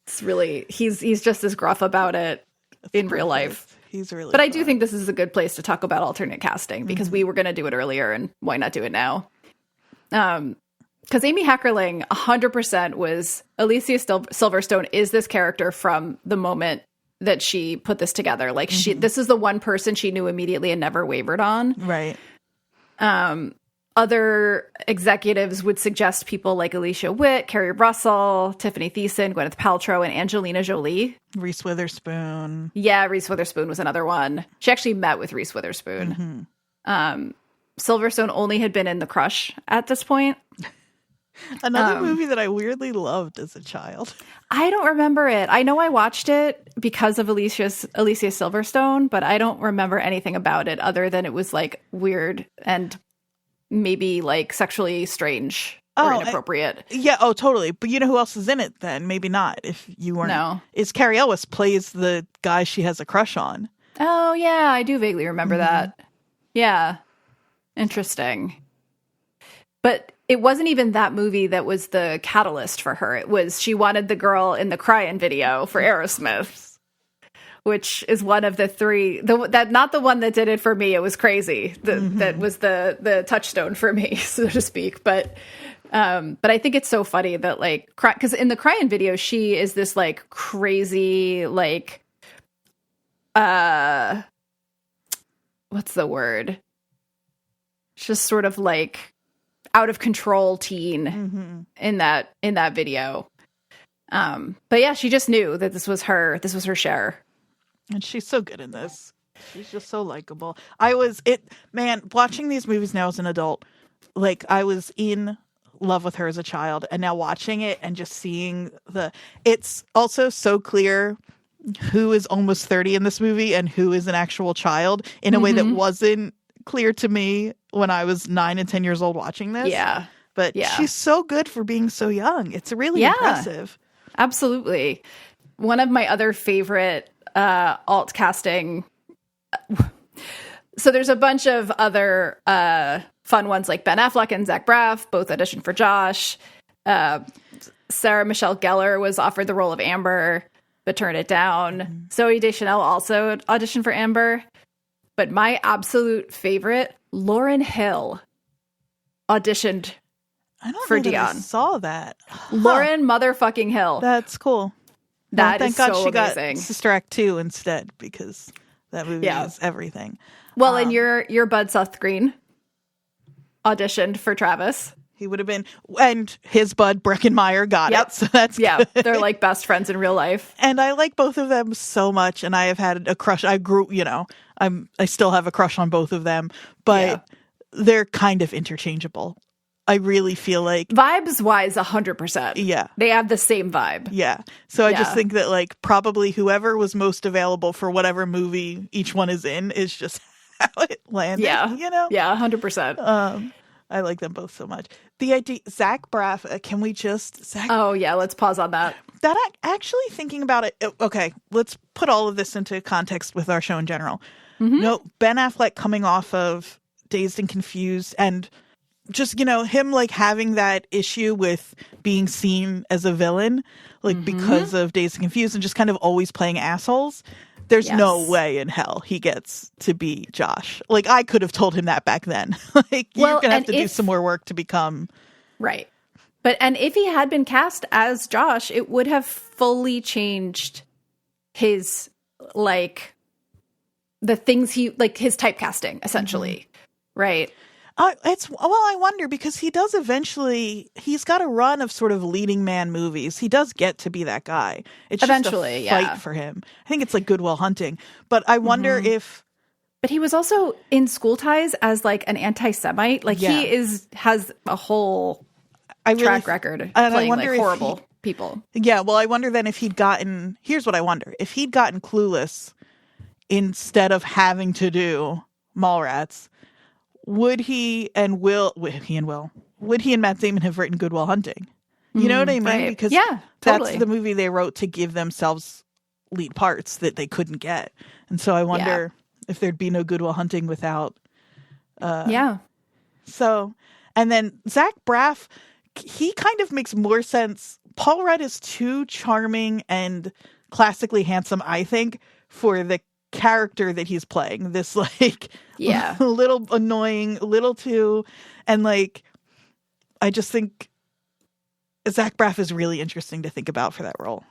it's really he's just as gruff about it in real life. He's really. But I do think this is a good place to talk about alternate casting because we were going to do it earlier, and why not do it now? Because Amy Heckerling 100% was Alicia Silverstone is this character from the moment that she put this together. Like this is the one person she knew immediately and never wavered on. Right. Other executives would suggest people like Alicia Witt, Kerry Russell, Tiffany Thiessen, Gwyneth Paltrow, and Angelina Jolie. Reese Witherspoon. Yeah, Reese Witherspoon was another one. She actually met with Reese Witherspoon. Silverstone only had been in The Crush at this point. Another movie that I weirdly loved as a child. I don't remember it. I know I watched it because of Alicia Silverstone, but I don't remember anything about it other than it was like weird and maybe like sexually strange or inappropriate. Totally. But you know who else is in it then? Maybe not if you weren't. No. Is Carrie Ellis plays the guy she has a crush on. Oh, yeah. I do vaguely remember that. Yeah. Interesting. But it wasn't even that movie that was the catalyst for her. It was she wanted the girl in the Crying video for Aerosmith, which is one of the three. Not the one that did it for me. It was Crazy. That was the touchstone for me, so to speak. But I think it's so funny that like because in the Crying video, she is this like crazy like what's the word? It's just sort of like out of control teen in that video. But yeah, she just knew that this was her Cher. And she's so good in this. She's just so likable. Watching these movies now as an adult, like I was in love with her as a child, and now watching it and just seeing it's also so clear who is almost 30 in this movie and who is an actual child in a way that wasn't clear to me when I was 9 and 10 years old watching this. Yeah. But she's so good for being so young. It's really impressive. Absolutely. One of my other favorite alt casting. So there's a bunch of other fun ones like Ben Affleck and Zach Braff, both auditioned for Josh. Sarah Michelle Gellar was offered the role of Amber, but turned it down. Zooey Deschanel also auditioned for Amber. But my absolute favorite, Lauryn Hill, auditioned for Dion. I saw that. Lauryn motherfucking Hill. That's cool. Thank God she got Sister Act 2 instead, because that movie is everything. Well, and your bud Seth Green auditioned for Travis. He would have been, and his bud Breckenmeyer got it. So that's good. They're like best friends in real life. And I like both of them so much, and I have had a crush. I still have a crush on both of them, but they're kind of interchangeable. I really feel like vibes wise 100%. Yeah. They have the same vibe. Yeah. So I just think that like probably whoever was most available for whatever movie each one is in is just how it landed. Yeah. You know? Yeah, 100%. I like them both so much. The idea, Zach Braff, can we just... Oh, yeah, let's pause on that. Actually thinking about it, okay, let's put all of this into context with our show in general. No, Ben Affleck coming off of Dazed and Confused and just, him like having that issue with being seen as a villain, like because of Dazed and Confused and just kind of always playing assholes. There's no way in hell he gets to be Josh. Like, I could have told him that back then. Like, you're going to have to do some more work to become... Right. And if he had been cast as Josh, it would have fully changed his, like, the things his typecasting, essentially. Right? I wonder, because he does eventually, he's got a run of sort of leading man movies. He does get to be that guy. It's eventually just a fight for him. I think it's like Good Will Hunting. But I wonder if... But he was also in School Ties as like an anti-Semite. Like he has a whole track record and playing I wonder like horrible people. Yeah, well, I wonder then if he'd gotten. Here's what I wonder: if he'd gotten Clueless instead of having to do Mallrats, would he and Matt Damon have written Good Will Hunting? You know what I mean? Right. Because yeah, totally. that's the movie they wrote to give themselves lead parts that they couldn't get. And so I wonder if there'd be no Good Will Hunting without. So, and then Zach Braff, he kind of makes more sense. Paul Rudd is too charming and classically handsome, I think, for the character that he's playing. This like little annoying, little too, and like I just think Zach Braff is really interesting to think about for that role.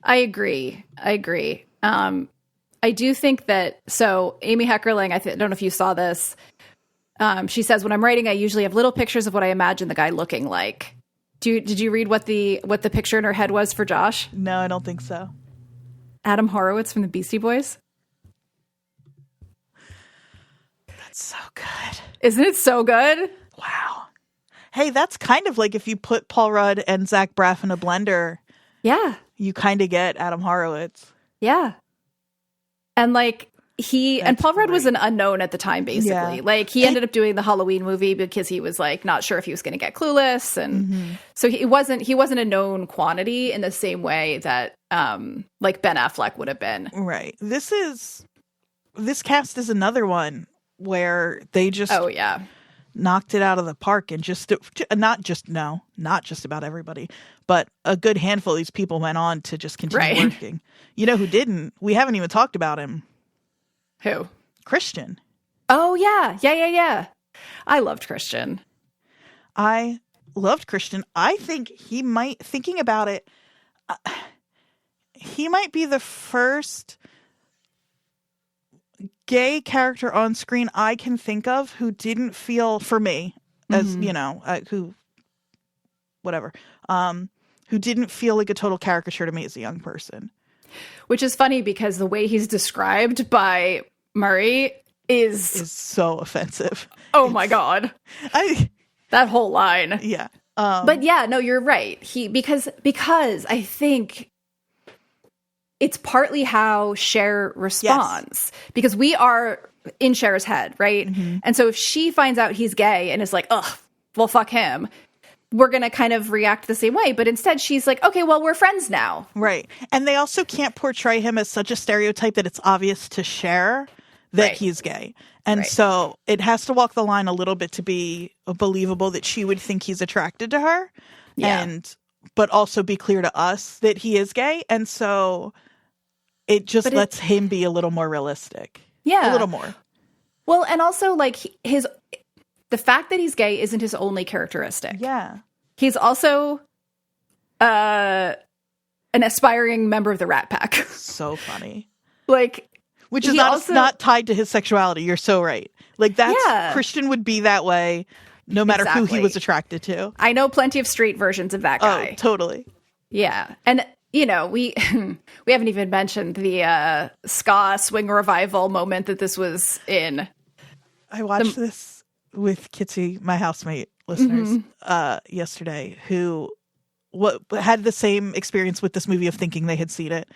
I agree. I do think that, so Amy Heckerling, I don't know if you saw this. She says, when I'm writing, I usually have little pictures of what I imagine the guy looking like. Did you read what the picture in her head was for Josh? No, I don't think so. Adam Horowitz from the Beastie Boys. That's so good. Isn't it so good? Wow. Hey, that's kind of like if you put Paul Rudd and Zach Braff in a blender. Yeah. You kind of get Adam Horowitz. Yeah. And like Paul Rudd was an unknown at the time, basically. Yeah. Like he ended up doing the Halloween movie because he was like not sure if he was going to get Clueless, and so he wasn't a known quantity in the same way that like Ben Affleck would have been. Right. This cast is another one where they just knocked it out of the park, and not just about everybody, but a good handful of these people went on to just continue working. You know who didn't? We haven't even talked about him. Who? Christian. Oh, yeah. I loved Christian. I think thinking about it, he might be the first gay character on screen I can think of who didn't feel, for me, as, who didn't feel like a total caricature to me as a young person. Which is funny because the way he's described by Murray is so offensive. Oh my God. That whole line. Yeah. But yeah, no, you're right. Because I think it's partly how Cher responds. Yes. Because we are in Cher's head, right? Mm-hmm. And so if she finds out he's gay and is like, ugh, well, fuck him, we're going to kind of react the same way. But instead she's like, okay, well, we're friends now. Right. And they also can't portray him as such a stereotype that it's obvious to Cher that he's gay. And so it has to walk the line a little bit to be believable that she would think he's attracted to her. Yeah. But also be clear to us that he is gay. And so it just lets him be a little more realistic. Yeah. A little more. Well, and also like the fact that he's gay isn't his only characteristic. Yeah. He's also an aspiring member of the Rat Pack. So funny. Which is not tied to his sexuality. You're so right. Like Christian would be that way no matter who he was attracted to. I know plenty of straight versions of that guy. Oh, totally. Yeah. And we haven't even mentioned the ska swing revival moment that this was in. I watched this with Kitsy, my housemate listeners, yesterday, who had the same experience with this movie of thinking they had seen it.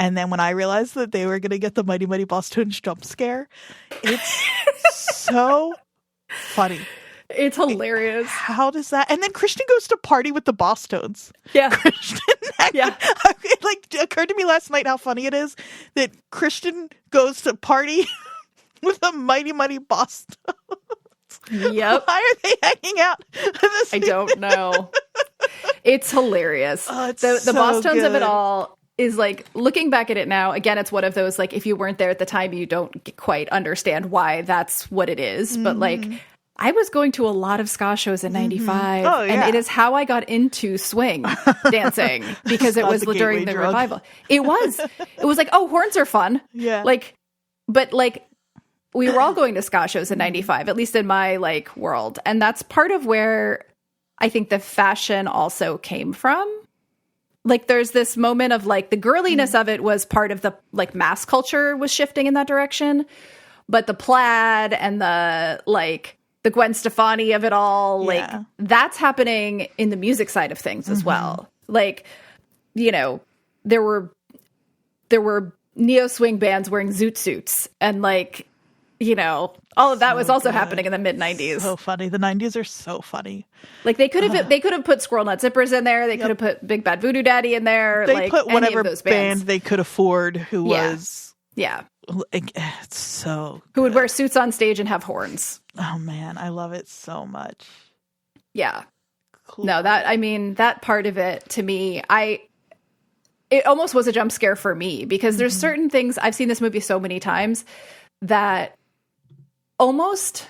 And then when I realized that they were going to get the Mighty Mighty Bosstones jump scare, it's so funny. It's hilarious. How does that? And then Christian goes to party with the Bosstones. Yeah. It occurred to me last night how funny it is that Christian goes to party with the Mighty Mighty Bosstones. Yep. Why are they hanging out? I don't know. It's hilarious. Oh, it's the Bosstones of it all is like, looking back at it now, again, it's one of those, like, if you weren't there at the time, you don't quite understand why that's what it is. Mm-hmm. But like, I was going to a lot of ska shows in 95. Oh, yeah. And it is how I got into swing dancing because it was during the revival. It was like, oh, horns are fun. Yeah. But we were all going to ska shows in 95, at least in my like world. And that's part of where I think the fashion also came from. Like there's this moment of like the girliness of it was part of the like mass culture was shifting in that direction. But the plaid and the like the Gwen Stefani of it all. Like, Yeah. that's happening in the music side of things as well. Like, you know, there were neo swing bands wearing zoot suits, and like, you know, all of that was also happening in the mid 90s. So funny. The 90s are so funny. Like, they could have put Squirrel Nut Zippers in there. They could have put Big Bad Voodoo Daddy in there. They like, put any whatever of those band bands. they could afford who was Yeah. like, it's so Who would wear suits on stage and have horns. oh man, I love it so much. Yeah. Cool. No, that part of it, to me, it almost was a jump scare for me, because there's certain things, I've seen this movie so many times, that almost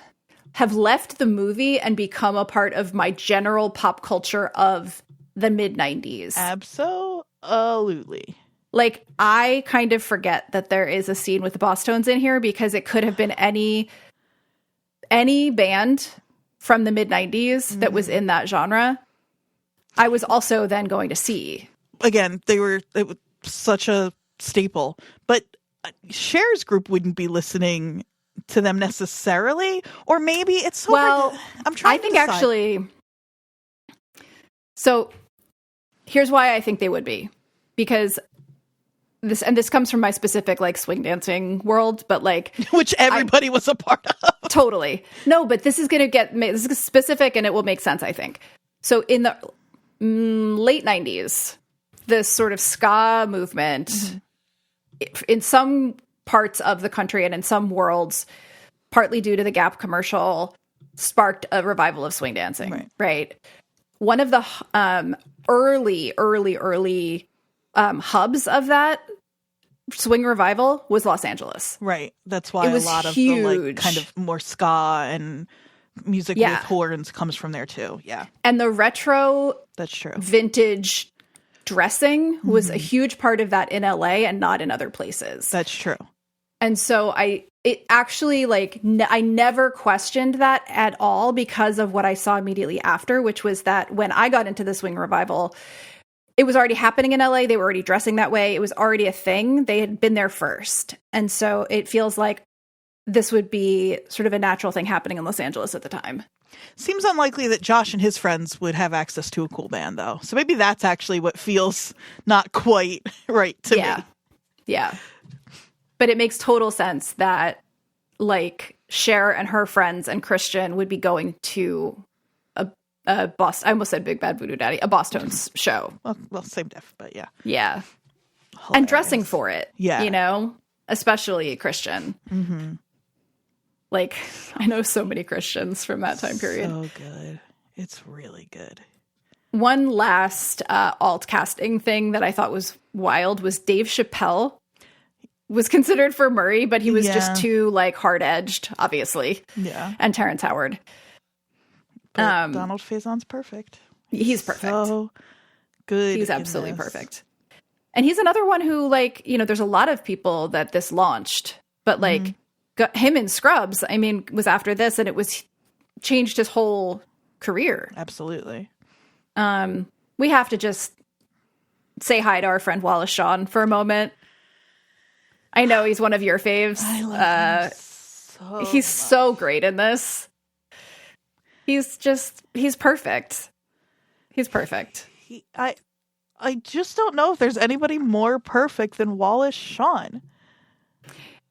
have left the movie and become a part of my general pop culture of the mid 90s. Absolutely. Like, I kind of forget that there is a scene with the Boss Tones in here, because it could have been any band from the mid 90s that was in that genre. I was also then going to see. Again, it was such a staple, but Cher's group wouldn't be listening to them necessarily, or maybe it's so Well, hard I'm trying I think to decide. actually, so here's why I think they would be, because this comes from my specific like swing dancing world, but like which everybody was a part of. Totally. No, but this is this is specific, and it will make sense, I think. So in the late 90s, this sort of ska movement in some parts of the country and in some worlds, partly due to the Gap commercial, sparked a revival of swing dancing, right? One of the early hubs of that swing revival was Los Angeles. Right. That's why It was a lot huge. of the like kind of more ska and music with horns comes from there too. Yeah. And the retro That's true. vintage dressing was a huge part of that in LA and not in other places. That's true. And so it actually like I never questioned that at all, because of what I saw immediately after, which was that when I got into the swing revival, it was already happening in LA. They were already dressing that way. It was already a thing. They had been there first. And so it feels like this would be sort of a natural thing happening in Los Angeles at the time. Seems unlikely that Josh and his friends would have access to a cool band, though. So maybe that's actually what feels not quite right to me. Yeah. But it makes total sense that, like, Cher and her friends and Christian would be going to a Boss. I almost said Big Bad Voodoo Daddy, a Boss Tones show. Well, same diff, but yeah. Yeah. Hilarious. And dressing for it. Yeah. You know? Especially Christian. Mm-hmm. Like, I know so many Christians from that time period. So good. It's really good. One last alt casting thing that I thought was wild was Dave Chappelle was considered for Murray, but he was just too like hard-edged, obviously. Yeah. And Terrence Howard. But Donald Faison's perfect. He's perfect. So good. He's absolutely perfect. And he's another one who, like, you know, there's a lot of people that this launched, but like got him in Scrubs, I mean, was after this, and it was changed his whole career. Absolutely. We have to just say hi to our friend Wallace Shawn for a moment. I know he's one of your faves. I love him so he's much. so great in this. He's perfect. He's perfect. I just don't know if there's anybody more perfect than Wallace Shawn.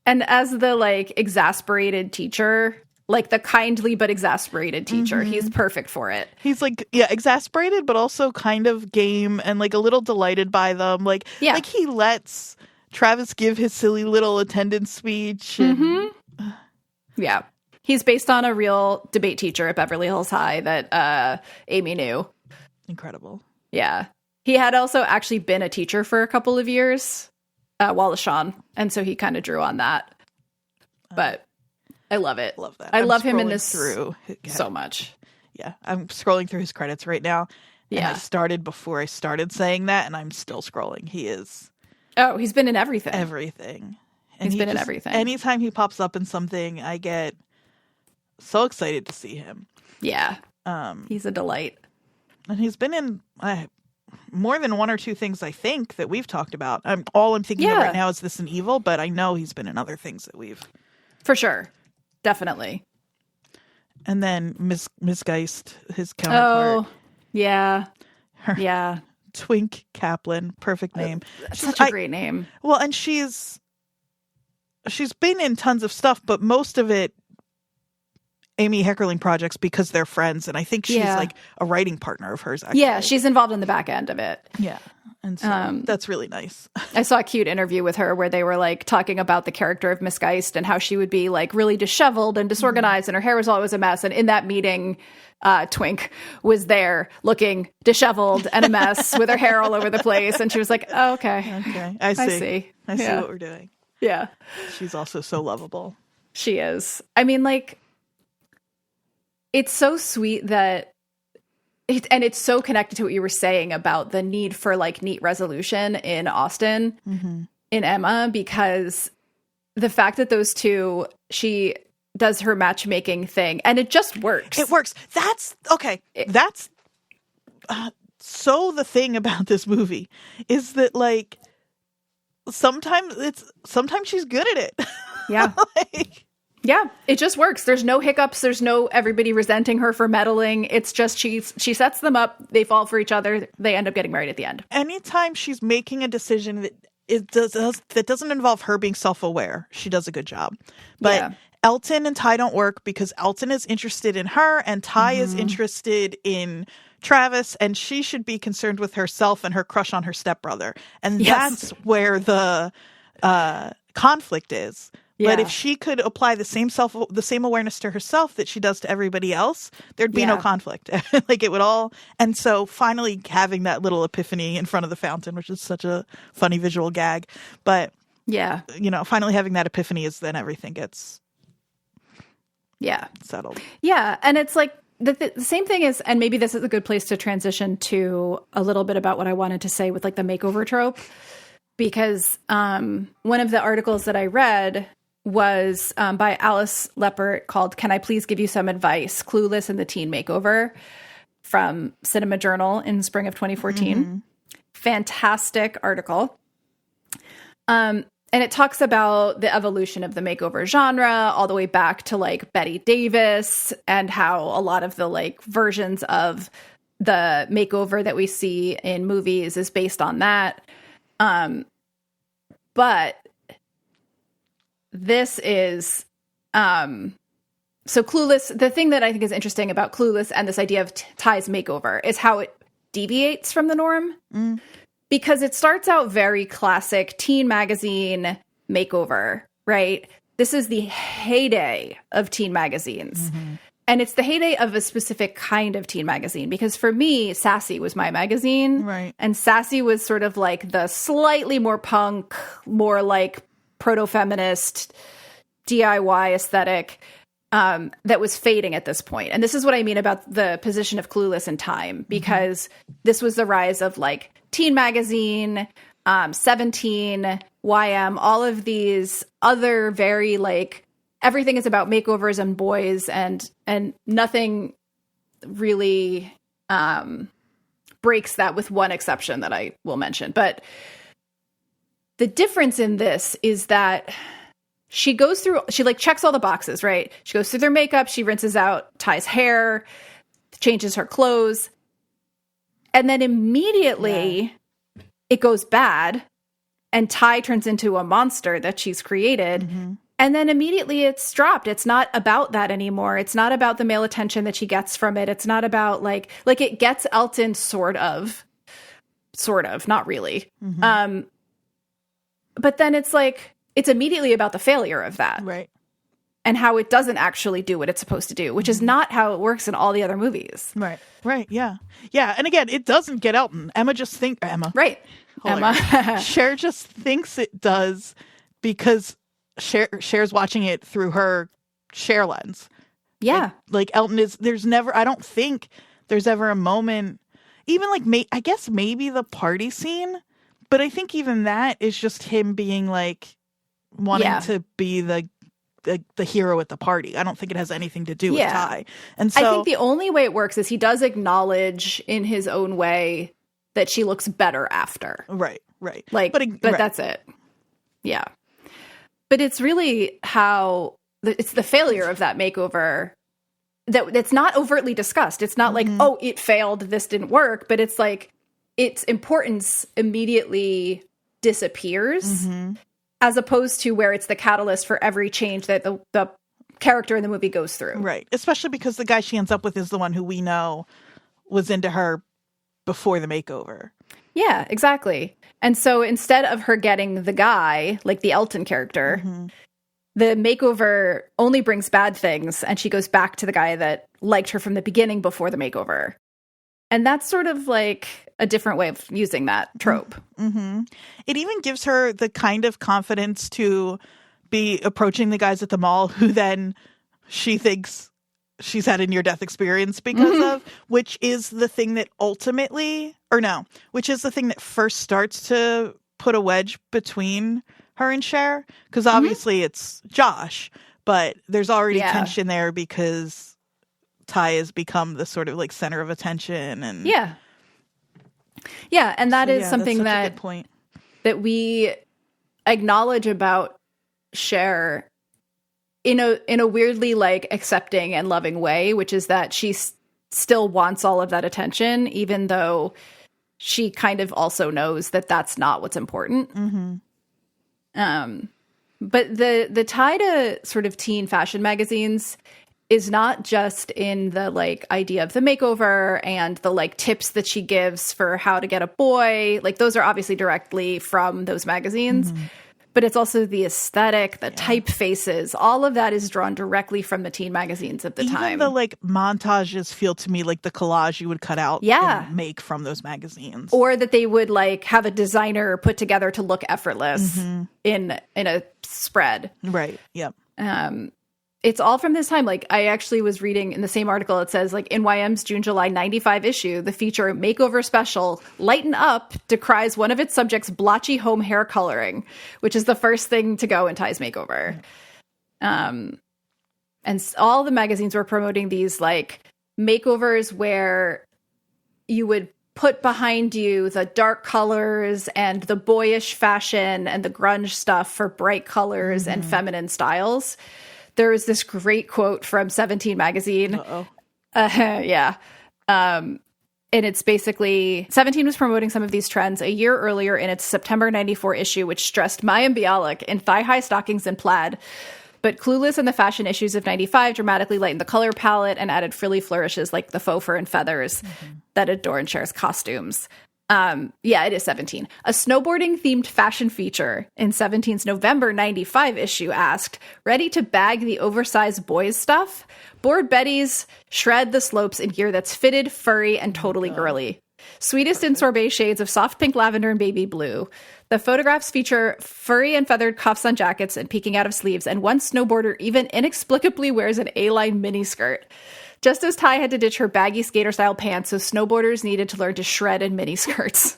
And as the like exasperated teacher, like the kindly but exasperated teacher, he's perfect for it. He's like, exasperated, but also kind of game and like a little delighted by them. Like he lets Travis give his silly little attendance speech. And... Yeah. He's based on a real debate teacher at Beverly Hills High that Amy knew. Incredible. Yeah. He had also actually been a teacher for a couple of years, Wallace Shawn. And so he kind of drew on that. But I love it. Love that. I I'm love him in scrolling this through. so much. Yeah. I'm scrolling through his credits right now. And Yeah. I started before I started saying that, and I'm still scrolling. He is Oh, he's been in everything. everything. And He's been in everything. Anytime he pops up in something, I get so excited to see him. Yeah. He's a delight. And he's been in more than one or two things, I think, that we've talked about. All I'm thinking of right now is This and Evil, but I know he's been in other things that we've... For sure. Definitely. And then Miss Geist, his counterpart. Oh, yeah. Yeah. Twink Kaplan, perfect name. Such a great name. Well, and she's been in tons of stuff, but most of it Amy Heckerling projects because they're friends, and I think she's like a writing partner of hers, actually. Yeah, she's involved in the back end of it. Yeah. And so that's really nice. I saw a cute interview with her where they were like talking about the character of Miss Geist and how she would be like really disheveled and disorganized and her hair was always a mess. And in that meeting, Twink was there looking disheveled and a mess with her hair all over the place. And she was like, oh, okay. Okay. I see what we're doing. Yeah. She's also so lovable. She is. I mean, like, it's so sweet that it's so connected to what you were saying about the need for like neat resolution in Austen, in Emma, because the fact that those two, she does her matchmaking thing and it just works. It works. That's okay. That's so the thing about this movie is that like sometimes she's good at it. Yeah. Yeah, it just works. There's no hiccups. There's no everybody resenting her for meddling. It's just she sets them up. They fall for each other. They end up getting married at the end. Anytime she's making a decision that doesn't involve her being self-aware, she does a good job. But Elton and Ty don't work because Elton is interested in her and Ty is interested in Travis, and she should be concerned with herself and her crush on her stepbrother. And that's where the conflict is. Yeah. But if she could apply the same awareness to herself that she does to everybody else, there'd be no conflict. Like it would all. And so finally having that little epiphany in front of the fountain, which is such a funny visual gag. But finally having that epiphany is then everything gets settled. Yeah. And it's like the same thing is, and maybe this is a good place to transition to a little bit about what I wanted to say with like the makeover trope. Because one of the articles that I read was by Alice Leppert called "Can I Please Give You Some Advice? Clueless and the Teen Makeover" from Cinema Journal in spring of 2014. Fantastic article. And it talks about the evolution of the makeover genre all the way back to like Bette Davis and how a lot of the like versions of the makeover that we see in movies is based on that. But this is, so Clueless, the thing that I think is interesting about Clueless and this idea of Ty's makeover is how it deviates from the norm. Because it starts out very classic teen magazine makeover, right? This is the heyday of teen magazines. And it's the heyday of a specific kind of teen magazine, because for me, Sassy was my magazine. Right. And Sassy was sort of like the slightly more punk, more like proto-feminist DIY aesthetic that was fading at this point. And this is what I mean about the position of Clueless in time, because this was the rise of like teen magazine, 17, YM, all of these other very like, everything is about makeovers and boys, and nothing really breaks that, with one exception that I will mention. But the difference in this is that she like checks all the boxes, right? She goes through their makeup, she rinses out Ty's hair, changes her clothes, and then immediately it goes bad, and Ty turns into a monster that she's created. And then immediately it's dropped. It's not about that anymore. It's not about the male attention that she gets from it. It's not about like it gets Elton sort of, not really. But then it's like, it's immediately about the failure of that. Right. And how it doesn't actually do what it's supposed to do, which is not how it works in all the other movies. Right. Right. Yeah. Yeah. And again, it doesn't get Elton. Emma. Right. Emma. Cher just thinks it does because Cher's watching it through her Cher lens. Yeah. Like Elton I don't think there's ever a moment, even like, I guess maybe the party scene, but I think even that is just him being like wanting to be the hero at the party. I don't think it has anything to do with Ty. And so I think the only way it works is he does acknowledge in his own way that she looks better after. Right. Right. Like, but that's it. Yeah. But it's really how it's the failure of that makeover that it's not overtly discussed. It's not like, oh, it failed, this didn't work, but it's like its importance immediately disappears, as opposed to where it's the catalyst for every change that the character in the movie goes through. Right. Especially because the guy she ends up with is the one who we know was into her before the makeover. Yeah, exactly. And so instead of her getting the guy, like the Elton character, the makeover only brings bad things, and she goes back to the guy that liked her from the beginning before the makeover. And that's sort of like a different way of using that trope. It even gives her the kind of confidence to be approaching the guys at the mall who then she thinks she's had a near-death experience because of, which is the thing that which is the thing that first starts to put a wedge between her and Cher. Because obviously it's Josh, but there's already tension there because Ty has become the sort of like center of attention. And yeah, and that is something that's such a good point. that we acknowledge about Cher in a weirdly like accepting and loving way, which is that she still wants all of that attention, even though she kind of also knows that that's not what's important. But the tie to sort of teen fashion magazines is not just in the like idea of the makeover and the like tips that she gives for how to get a boy. Like those are obviously directly from those magazines, but it's also the aesthetic, the typefaces, all of that is drawn directly from the teen magazines of the time. Even the like montages feel to me like the collage you would cut out and make from those magazines. Or that they would like have a designer put together to look effortless in a spread. Right. Yep. It's all from this time. Like I actually was reading in the same article, it says like in YM's June-July 95 issue, the feature Makeover Special, Lighten Up, decries one of its subjects' blotchy home hair coloring, which is the first thing to go in Ty's makeover. And all the magazines were promoting these like makeovers where you would put behind you the dark colors and the boyish fashion and the grunge stuff for bright colors and feminine styles. There was this great quote from 17 magazine. And it's basically 17 was promoting some of these trends a year earlier in its September 94 issue, which stressed Mayim Bialik in thigh-high stockings and plaid. But Clueless and the fashion issues of 95 dramatically lightened the color palette and added frilly flourishes like the faux fur and feathers that adorn Cher's costumes. It is 17. A snowboarding-themed fashion feature in 17's November 95 issue asked, ready to bag the oversized boys' stuff? Board Betty's shred the slopes in gear that's fitted, furry, and totally girly. Sweetest in sorbet shades of soft pink, lavender, and baby blue. The photographs feature furry and feathered cuffs on jackets and peeking out of sleeves, and one snowboarder even inexplicably wears an A-line miniskirt. Just as Ty had to ditch her baggy skater-style pants, so snowboarders needed to learn to shred in miniskirts.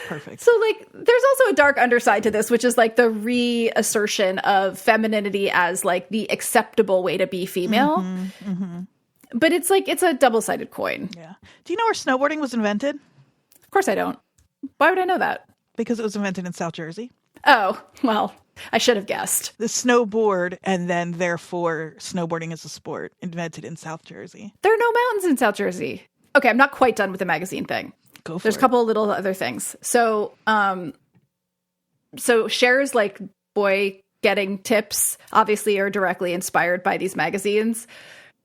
Perfect. So, like, there's also a dark underside to this, which is, like, the reassertion of femininity as, like, the acceptable way to be female. But it's, like, it's a double-sided coin. Yeah. Do you know where snowboarding was invented? Of course I don't. Why would I know that? Because it was invented in South Jersey. Oh, well, I should have guessed. The snowboard, and then therefore snowboarding as a sport, invented in South Jersey. There are no mountains in South Jersey. Okay, I'm not quite done with the magazine thing. Go for There's it. a couple of little other things. So Cher's like boy getting tips obviously are directly inspired by these magazines.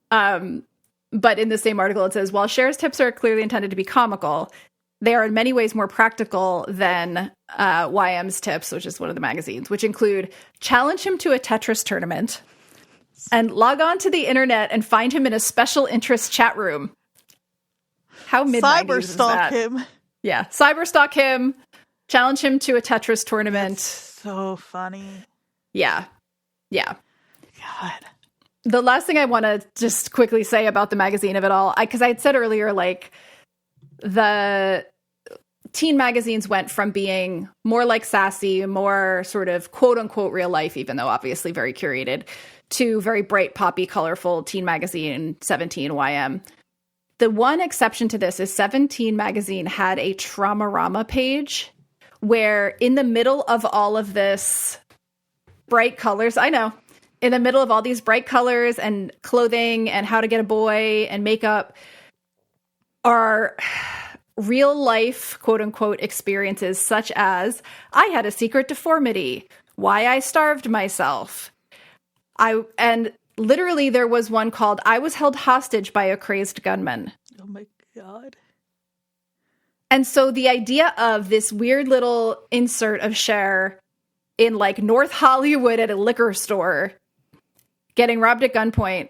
But in the same article, it says, while Cher's tips are clearly intended to be comical, they are in many ways more practical than YM's tips, which is one of the magazines, which include challenge him to a Tetris tournament and log on to the internet and find him in a special interest chat room. How mid-90s is that? Cyberstalk him. Yeah, cyberstalk him, challenge him to a Tetris tournament. That's so funny. Yeah. God. The last thing I want to just quickly say about the magazine of it all, because I had said earlier, like, the teen magazines went from being more like Sassy, more sort of quote-unquote real life, even though obviously very curated, to very bright, poppy, colorful teen magazine 17 YM. The one exception to this is 17 magazine had a Trauma-Rama page where in the middle of all of this bright colors, I know, in the middle of all these bright colors and clothing and how to get a boy and makeup are real life, quote unquote, experiences such as I had a secret deformity, why I starved myself. And literally there was one called I was held hostage by a crazed gunman. Oh my God. And so the idea of this weird little insert of Cher in like North Hollywood at a liquor store getting robbed at gunpoint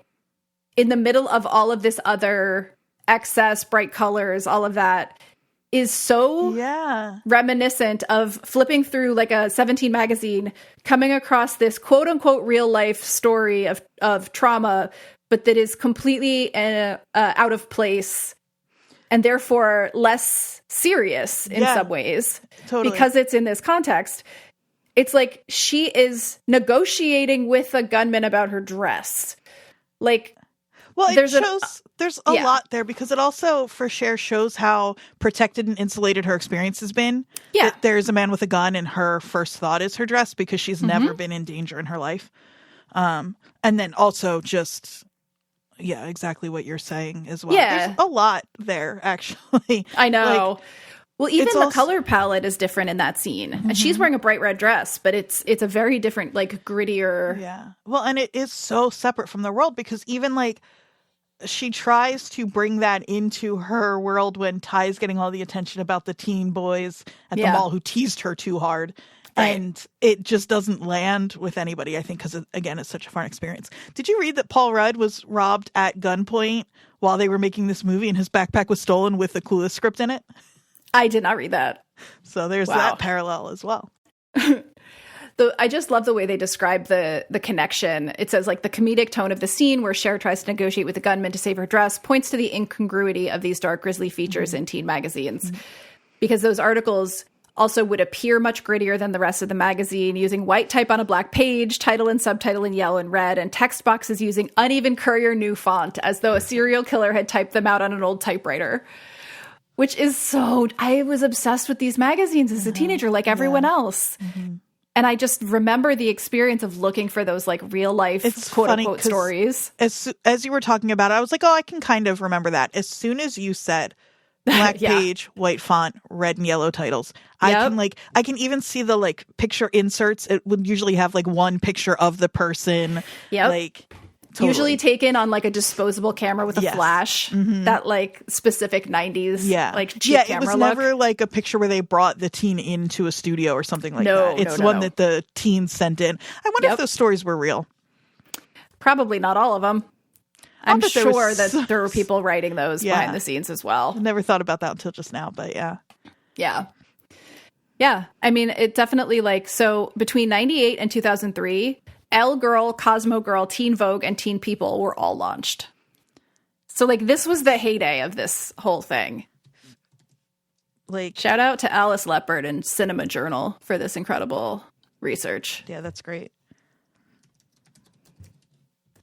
in the middle of all of this other excess, bright colors, all of that is so reminiscent of flipping through like a 17 magazine, coming across this quote unquote real life story of trauma, but that is completely out of place and therefore less serious in some ways. Totally. Because it's in this context. It's like she is negotiating with a gunman about her dress. Like, well, there's a lot there because it also, for Cher, shows how protected and insulated her experience has been. Yeah. That there's a man with a gun and her first thought is her dress because she's never been in danger in her life. And then also just, exactly what you're saying as well. Yeah. There's a lot there, actually. I know. Like, well, even the color palette is different in that scene. And she's wearing a bright red dress, but it's a very different, like, grittier. Yeah. Well, and it is so separate from the world because even, like, she tries to bring that into her world when Ty's getting all the attention about the teen boys at the mall who teased her too hard. Right. And it just doesn't land with anybody, I think, because, again, it's such a fun experience. Did you read that Paul Rudd was robbed at gunpoint while they were making this movie and his backpack was stolen with the Clueless script in it? I did not read that. So there's that parallel as well. I just love the way they describe the connection. It says, like, the comedic tone of the scene where Cher tries to negotiate with the gunman to save her dress points to the incongruity of these dark, grisly features in teen magazines. Because those articles also would appear much grittier than the rest of the magazine, using white type on a black page, title and subtitle in yellow and red, and text boxes using uneven Courier New font, as though a serial killer had typed them out on an old typewriter. Which is so... I was obsessed with these magazines as a teenager, like everyone else. And I just remember the experience of looking for those, like, real-life, quote-unquote, stories. As you were talking about it, I was like, oh, I can kind of remember that. As soon as you said black page, white font, red and yellow titles, I can even see the, like, picture inserts. It would usually have, like, one picture of the person. Like... Totally. Usually taken on like a disposable camera with a flash, that like specific 90s like cheap camera it was look. Never like a picture where they brought the teen into a studio or something like that. It's one that the teens sent in. I wonder if those stories were real. Probably not all of them. I'm sure that there were people writing those behind the scenes as well. I never thought about that until just now, but yeah. I mean, it definitely like, so between 98 and 2003, Elle Girl, Cosmo Girl, Teen Vogue, and Teen People were all launched. So, like, this was the heyday of this whole thing. Like, shout out to Alice Leppert and Cinema Journal for this incredible research. Yeah, that's great.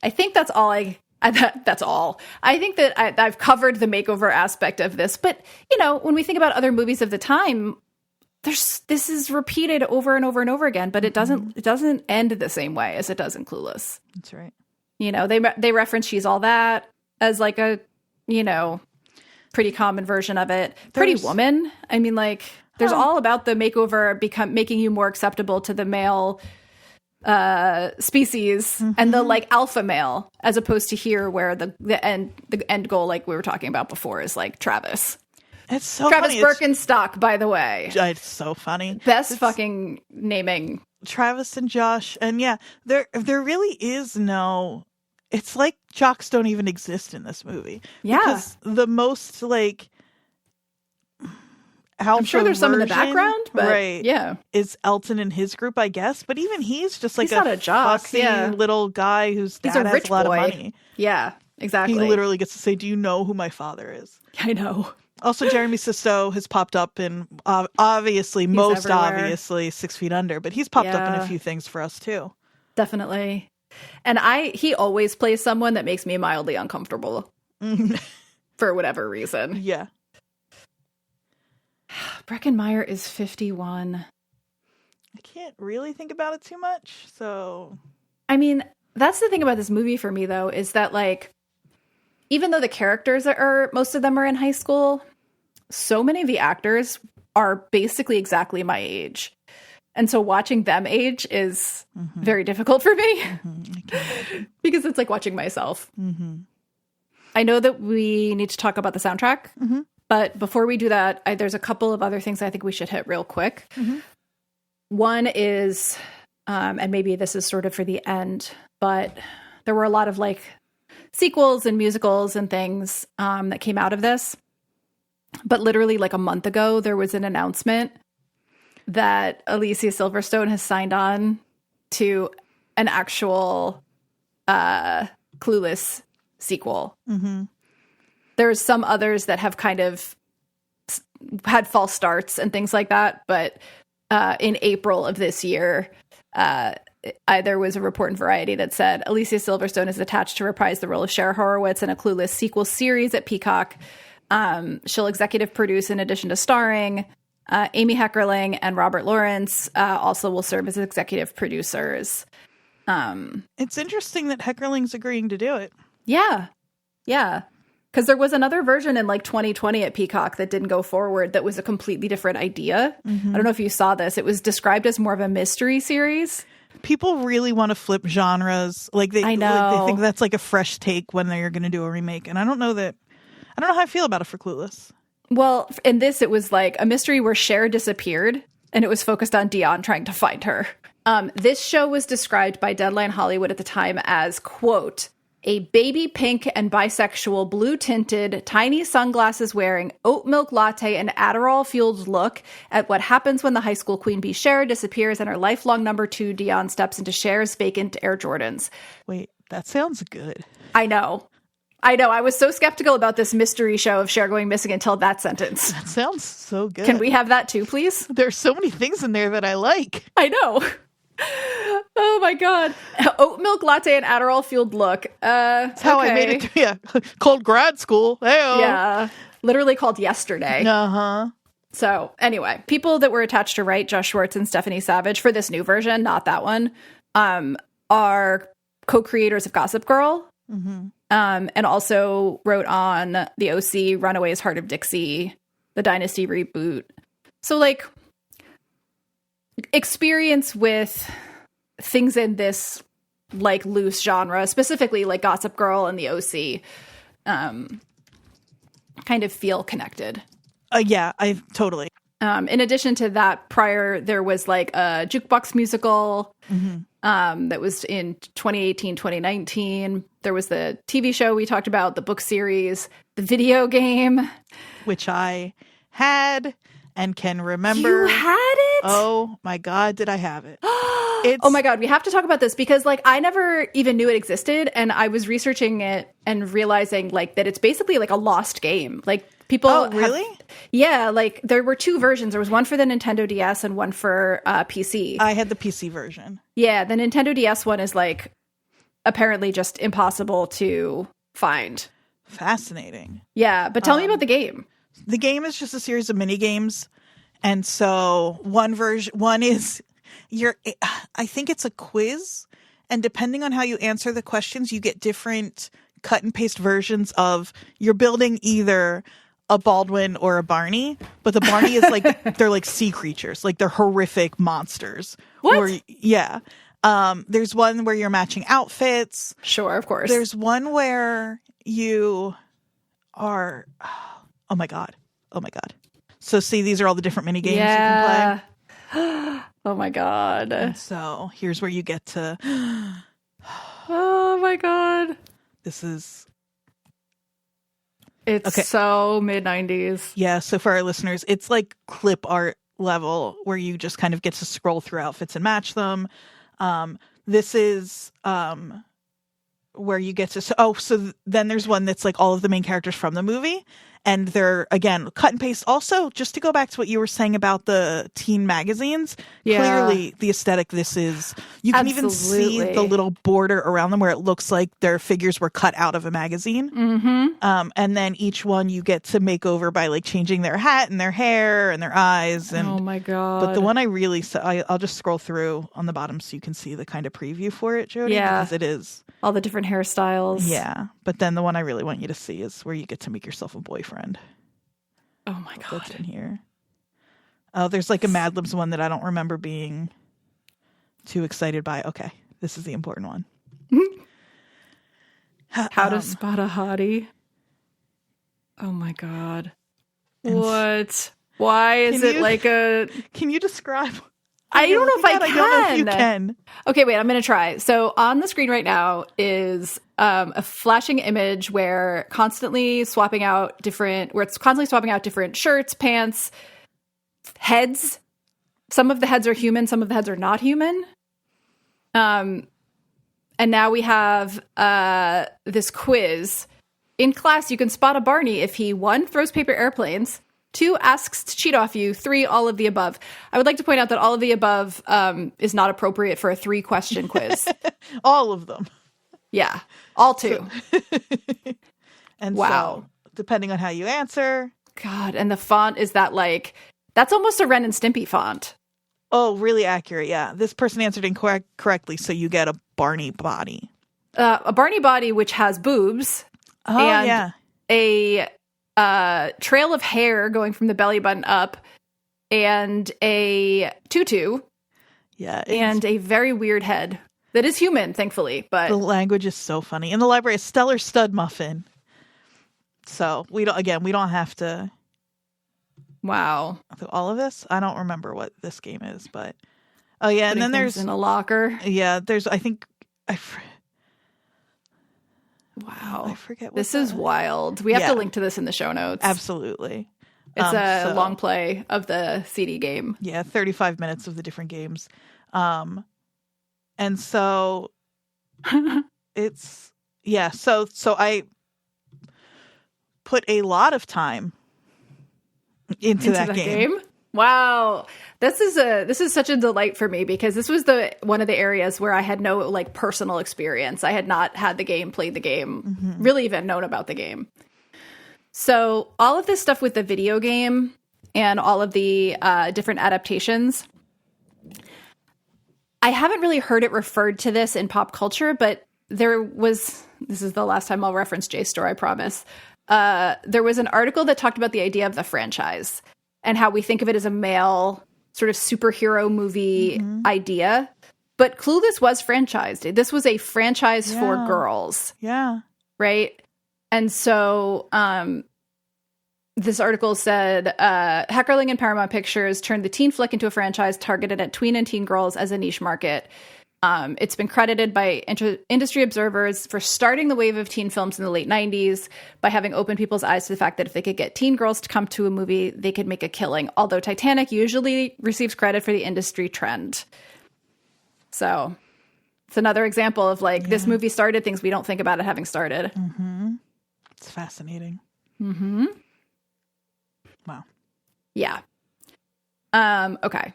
I think that's all that's all. I think that I've covered the makeover aspect of this, but, you know, when we think about other movies of the time, this is repeated over and over and over again, but it doesn't end the same way as it does in Clueless. That's right. You know, they reference She's All That as like a, you know, pretty common version of it. Pretty Woman. I mean, like, there's all about the makeover making you more acceptable to the male species and the like alpha male, as opposed to here where the end goal, like we were talking about before, is like Travis. It's so Travis funny. Birkenstock, by the way. It's so funny. It's fucking naming. Travis and Josh. And yeah, there really is no... It's like jocks don't even exist in this movie. Yeah. Because the most, like... I'm sure there's some in the background, but is Elton and his group, I guess. But even he's just like not a jock, little guy whose dad has a lot of money. Yeah, exactly. He literally gets to say, "Do you know who my father is?" I know. Also, Jeremy Sisto has popped up in, obviously, most obviously, 6 Feet Under, but he's popped up in a few things for us, too. Definitely. And he always plays someone that makes me mildly uncomfortable. For whatever reason. Yeah. Breckin Meyer is 51. I can't really think about it too much, so... I mean, that's the thing about this movie for me, though, is that, like, even though the characters most of them are in high school, so many of the actors are basically exactly my age. And so watching them age is very difficult for me because it's like watching myself. I know that we need to talk about the soundtrack, but before we do that, there's a couple of other things I think we should hit real quick. One is, and maybe this is sort of for the end, but there were a lot of like sequels and musicals and things that came out of this. But literally like a month ago, there was an announcement that Alicia Silverstone has signed on to an actual Clueless sequel. There's some others that have kind of had false starts and things like that. But in April of this year, there was a report in Variety that said Alicia Silverstone is attached to reprise the role of Cher Horowitz in a Clueless sequel series at Peacock. She'll executive produce in addition to starring. Amy Heckerling and Robert Lawrence also will serve as executive producers. It's interesting that Heckerling's agreeing to do it. Yeah. Because there was another version in like 2020 at Peacock that didn't go forward that was a completely different idea. I don't know if you saw this. It was described as more of a mystery series. People really want to flip genres. Like I know. Like they think that's like a fresh take when they're going to do a remake. And I don't know how I feel about it for Clueless. Well, in this, it was like a mystery where Cher disappeared, and it was focused on Dion trying to find her. This show was described by Deadline Hollywood at the time as, quote, a baby pink and bisexual blue-tinted, tiny sunglasses-wearing, oat milk latte and Adderall-fueled look at what happens when the high school queen bee Cher disappears and her lifelong number 2, Dion, steps into Cher's vacant Air Jordans. Wait, that sounds good. I know. I was so skeptical about this mystery show of Cher going missing until that sentence. That sounds so good. Can we have that too, please? There's so many things in there that I like. I know. Oh my God. Oat milk latte and Adderall fueled look. That's how I made it. Yeah. Called grad school. Hey-o. Yeah. Literally called yesterday. Uh-huh. So anyway, people that were attached to write, Josh Schwartz and Stephanie Savage, for this new version, not that one, are co-creators of Gossip Girl. And also wrote on The OC, Runaways, Heart of Dixie, the Dynasty reboot. So like experience with things in this like loose genre, specifically like Gossip Girl and The OC, kind of feel connected. Yeah, I totally. In addition to that, prior there was like a jukebox musical that was in 2018, 2019. There was the TV show we talked about, the book series, the video game. Which I had and can remember. You had it? Oh my God, did I have it? Oh my God, we have to talk about this because like I never even knew it existed, and I was researching it and realizing like that it's basically like a lost game. Like people really? Yeah, like there were 2 versions. There was one for the Nintendo DS and one for PC. I had the PC version. Yeah, the Nintendo DS one is like apparently just impossible to find. Fascinating. Yeah, but tell me about the game. The game is just a series of mini games. And so one is I think it's a quiz. And depending on how you answer the questions, you get different cut and paste versions of you're building either a Baldwin or a Barney. But the Barney is like, they're like sea creatures. Like they're horrific monsters. What? Yeah. There's one where you're matching outfits. Sure, of course. There's one where you are... Oh my God. So see, these are all the different mini games you can play. Oh my God. And so here's where you get to... Oh my God. It's okay. So mid-90s. Yeah, so for our listeners, it's like clip art level where you just kind of get to scroll through outfits and match them. This is where you get to... So then there's one that's like all of the main characters from the movie. And they're, again, cut and paste. Also, just to go back to what you were saying about the teen magazines, clearly the aesthetic this is, you can even see the little border around them where it looks like their figures were cut out of a magazine. And then each one you get to make over by like changing their hat and their hair and their eyes. And, oh my God. But the one I really, I'll just scroll through on the bottom so you can see the kind of preview for it, Jodie. Yeah. Because it is. All the different hairstyles. Yeah. But then the one I really want you to see is where you get to make yourself a boyfriend. Oh my God. That's in here. Oh, there's like a Mad Libs one that I don't remember being too excited by. Okay. This is the important one. How to spot a hottie. Oh my God. What? Why is it like a... Can you describe... I don't know if I can. I don't know if you can. Okay, wait, I'm going to try. So on the screen right now is a flashing image where it's constantly swapping out different shirts, pants, heads. Some of the heads are human, some of the heads are not human. And now we have this quiz. In class, you can spot a Barney if he, 1, throws paper airplanes, 2, asks to cheat off you, 3, all of the above. I would like to point out that all of the above is not appropriate for a 3-question quiz. All of them. Yeah, all 2. And wow. So, depending on how you answer. God, and the font is that like, that's almost a Ren and Stimpy font. Oh, really accurate, yeah. This person answered incorrectly, so you get a Barney body. A Barney body which has boobs. Oh, and yeah. A trail of hair going from the belly button up, and a tutu, and a very weird head that is human, thankfully. But the language is so funny. In the library, a stellar stud muffin. So we don't have to. Wow, all of this. I don't remember what this game is, but oh yeah, and then there's in a locker. Yeah, there's. I think Wow. I forget what this is wild. We have to link to this in the show notes. Absolutely. It's a long play of the CD game. Yeah, 35 minutes of the different games. And so it's so I put a lot of time into that game. Wow. This is such a delight for me because this was one of the areas where I had no like personal experience. I had not had the game, played the game, really even known about the game. So all of this stuff with the video game and all of the different adaptations, I haven't really heard it referred to this in pop culture, but this is the last time I'll reference JSTOR, I promise. There was an article that talked about the idea of the franchise and how we think of it as a male sort of superhero movie idea. But Clueless was franchised. This was a franchise for girls. Yeah. Right? And so this article said, Heckerling and Paramount Pictures turned the teen flick into a franchise targeted at tween and teen girls as a niche market. It's been credited by industry observers for starting the wave of teen films in the late 90s by having opened people's eyes to the fact that if they could get teen girls to come to a movie, they could make a killing. Although Titanic usually receives credit for the industry trend. So it's another example of like this movie started things we don't think about it having started. It's fascinating. Wow. Yeah. Okay.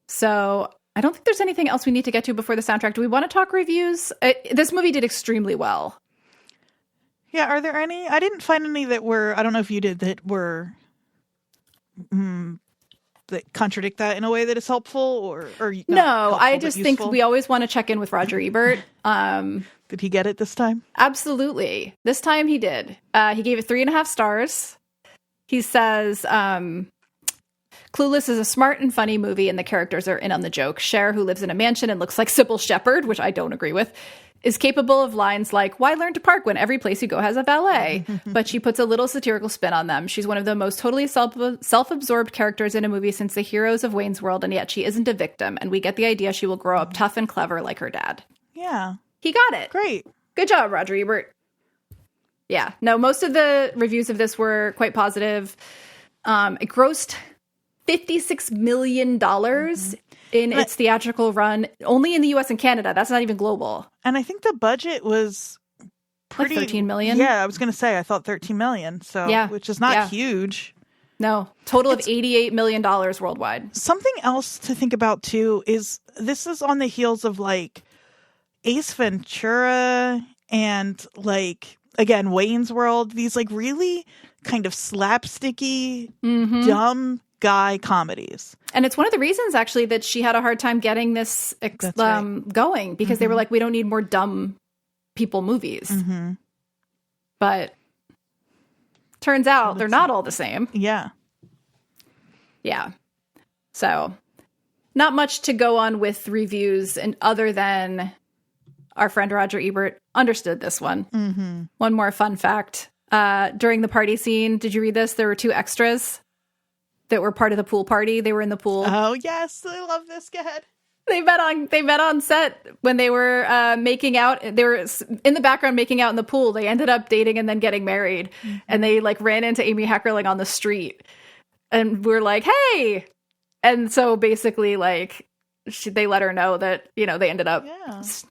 So I don't think there's anything else we need to get to before the soundtrack. Do we want to talk reviews? This movie did extremely well. Yeah, are there any? I didn't find any that were, I don't know if you did, that were, that contradict that in a way that is helpful or no, I just think we always want to check in with Roger Ebert. Did he get it this time? Absolutely. This time he did. He gave it 3.5 stars. He says, Clueless is a smart and funny movie, and the characters are in on the joke. Cher, who lives in a mansion and looks like Sybil Shepherd, which I don't agree with, is capable of lines like, why learn to park when every place you go has a valet? But she puts a little satirical spin on them. She's one of the most totally self-absorbed characters in a movie since the heroes of Wayne's World, and yet she isn't a victim, and we get the idea she will grow up tough and clever like her dad. Yeah. He got it. Great. Good job, Roger Ebert. Yeah. No, most of the reviews of this were quite positive. It grossed $56 million in its theatrical run, only in the US and Canada. That's not even global. And I think the budget was like 13 million. Yeah, I was going to say, I thought 13 million. So, Yeah. which is not huge. No, total of $88 million worldwide. Something else to think about too is this is on the heels of like Ace Ventura and like, again, Wayne's World. These like really kind of slapsticky, dumb guy comedies. And it's one of the reasons actually that she had a hard time getting this going, because they were like, we don't need more dumb people movies. But turns out they're not all the same. Yeah. Yeah. So not much to go on with reviews, and other than our friend Roger Ebert understood this one. One more fun fact. During the party scene, did you read this? There were 2 extras that were part of the pool party. They were in the pool. Oh, yes. I love this. Go ahead. They met on set when they were making out. They were in the background making out in the pool. They ended up dating and then getting married. And they like ran into Amy Heckerling on the street. And we're like, hey. And so basically like they let her know that, you know, they ended up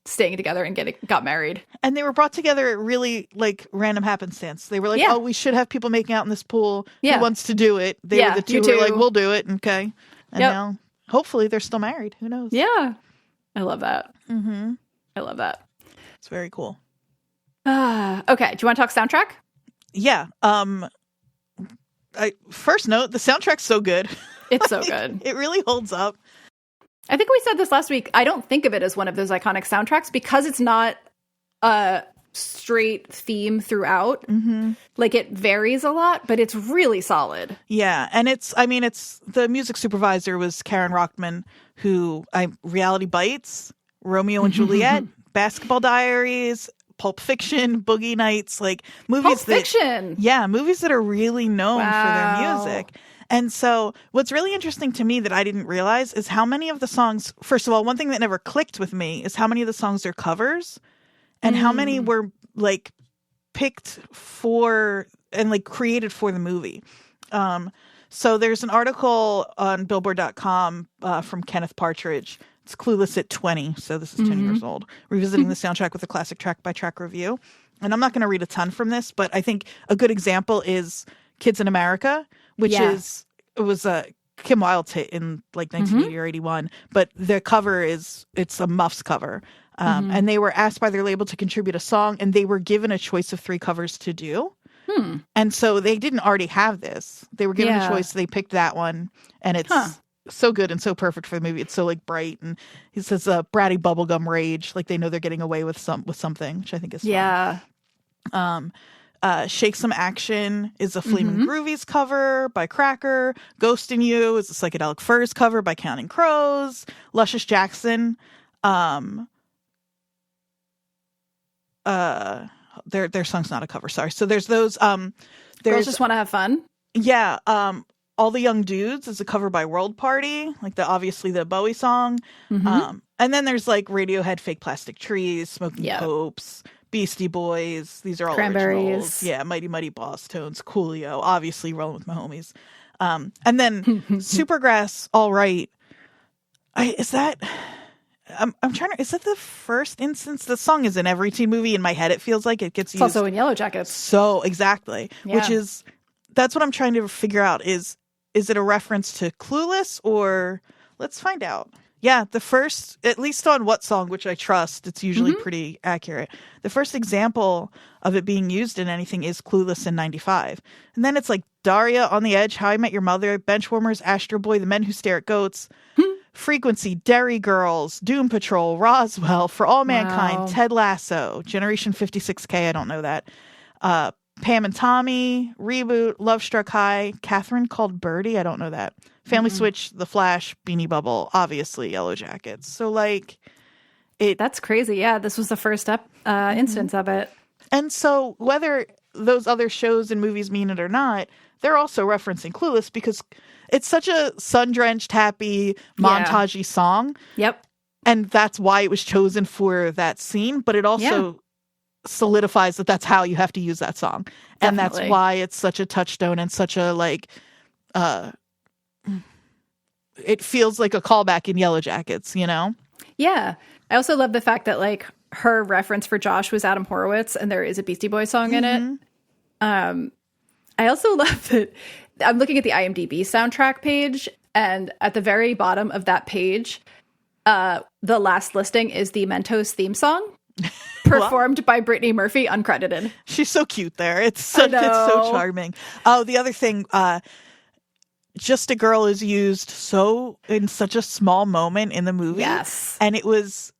staying together and got married. And they were brought together at really like random happenstance. They were like, oh, we should have people making out in this pool. Who wants to do it? They were the two who were like, we'll do it. Okay. And now hopefully they're still married. Who knows? Yeah. I love that. I love that. It's very cool. Okay. Do you want to talk soundtrack? Yeah. First note, the soundtrack's so good. It's so good. It really holds up. I think we said this last week. I don't think of it as one of those iconic soundtracks because it's not a straight theme throughout. Like it varies a lot, but it's really solid. Yeah. And it's the music supervisor was Karen Rockman, who Reality Bites, Romeo and Juliet, Basketball Diaries, Pulp Fiction, Boogie Nights, like movies movies that are really known for their music. And so what's really interesting to me that I didn't realize is how many of the songs, first of all, one thing that never clicked with me is how many of the songs are covers and how many were like picked for and like created for the movie. So there's an article on Billboard.com from Kenneth Partridge. It's Clueless at 20. So this is 10 years old, revisiting the soundtrack with a classic track by track review. And I'm not going to read a ton from this, but I think a good example is Kids in America, which was a Kim Wilde's hit in like 1980 or 81, but the cover it's a Muffs cover. And they were asked by their label to contribute a song, and they were given a choice of 3 covers to do. And so they didn't already have this. They were given a choice. They picked that one, and it's so good and so perfect for the movie. It's so like bright, and he says bratty bubblegum rage, like they know they're getting away with something, which I think is fun. Shake Some Action is a Flamin' Groovies cover by Cracker. Ghost in You is a Psychedelic Furs cover by Counting Crows. Luscious Jackson. Their song's not a cover, sorry. So there's those. Girls Just Want to Have Fun. Yeah. All the Young Dudes is a cover by World Party, like obviously the Bowie song. And then there's like Radiohead, Fake Plastic Trees, Smoking Popes, Beastie Boys. These are all Cranberries. Originals. Yeah, Mighty Mighty Boss Tones, Coolio, obviously Rolling with My Homies. And then Supergrass, All Right. Is that the first instance? The song is in every teen movie. In my head, it feels like it gets used. It's also in Yellow Jackets. So exactly, that's what I'm trying to figure out. Is it a reference to Clueless, or let's find out. Yeah, the first, at least on What Song, which I trust, it's usually pretty accurate. The first example of it being used in anything is Clueless in 95. And then it's like Daria, On the Edge, How I Met Your Mother, Benchwarmers, Astro Boy, The Men Who Stare at Goats, Frequency, Derry Girls, Doom Patrol, Roswell, For All Mankind, Ted Lasso, Generation 56K, I don't know that. Pam and Tommy, Reboot, Love Struck High, Catherine Called Birdie, I don't know that. Family Switch, The Flash, Beanie Bubble, obviously Yellow Jackets. So like that's crazy. Yeah, this was the first instance of it. And so whether those other shows and movies mean it or not, they're also referencing Clueless because it's such a sun-drenched, happy, montagey song. Yep. And that's why it was chosen for that scene, but it also solidifies that that's how you have to use that song. And that's why it's such a touchstone and such a like it feels like a callback in Yellow Jackets, you know? Yeah. I also love the fact that like her reference for Josh was Adam Horowitz, and there is a Beastie Boys song in it. I also love that I'm looking at the IMDb soundtrack page, and at the very bottom of that page, the last listing is the Mentos theme song, performed by Brittany Murphy, uncredited. She's so cute there. It's so charming. Oh, the other thing, Just a Girl is used in such a small moment in the movie. Yes. And it was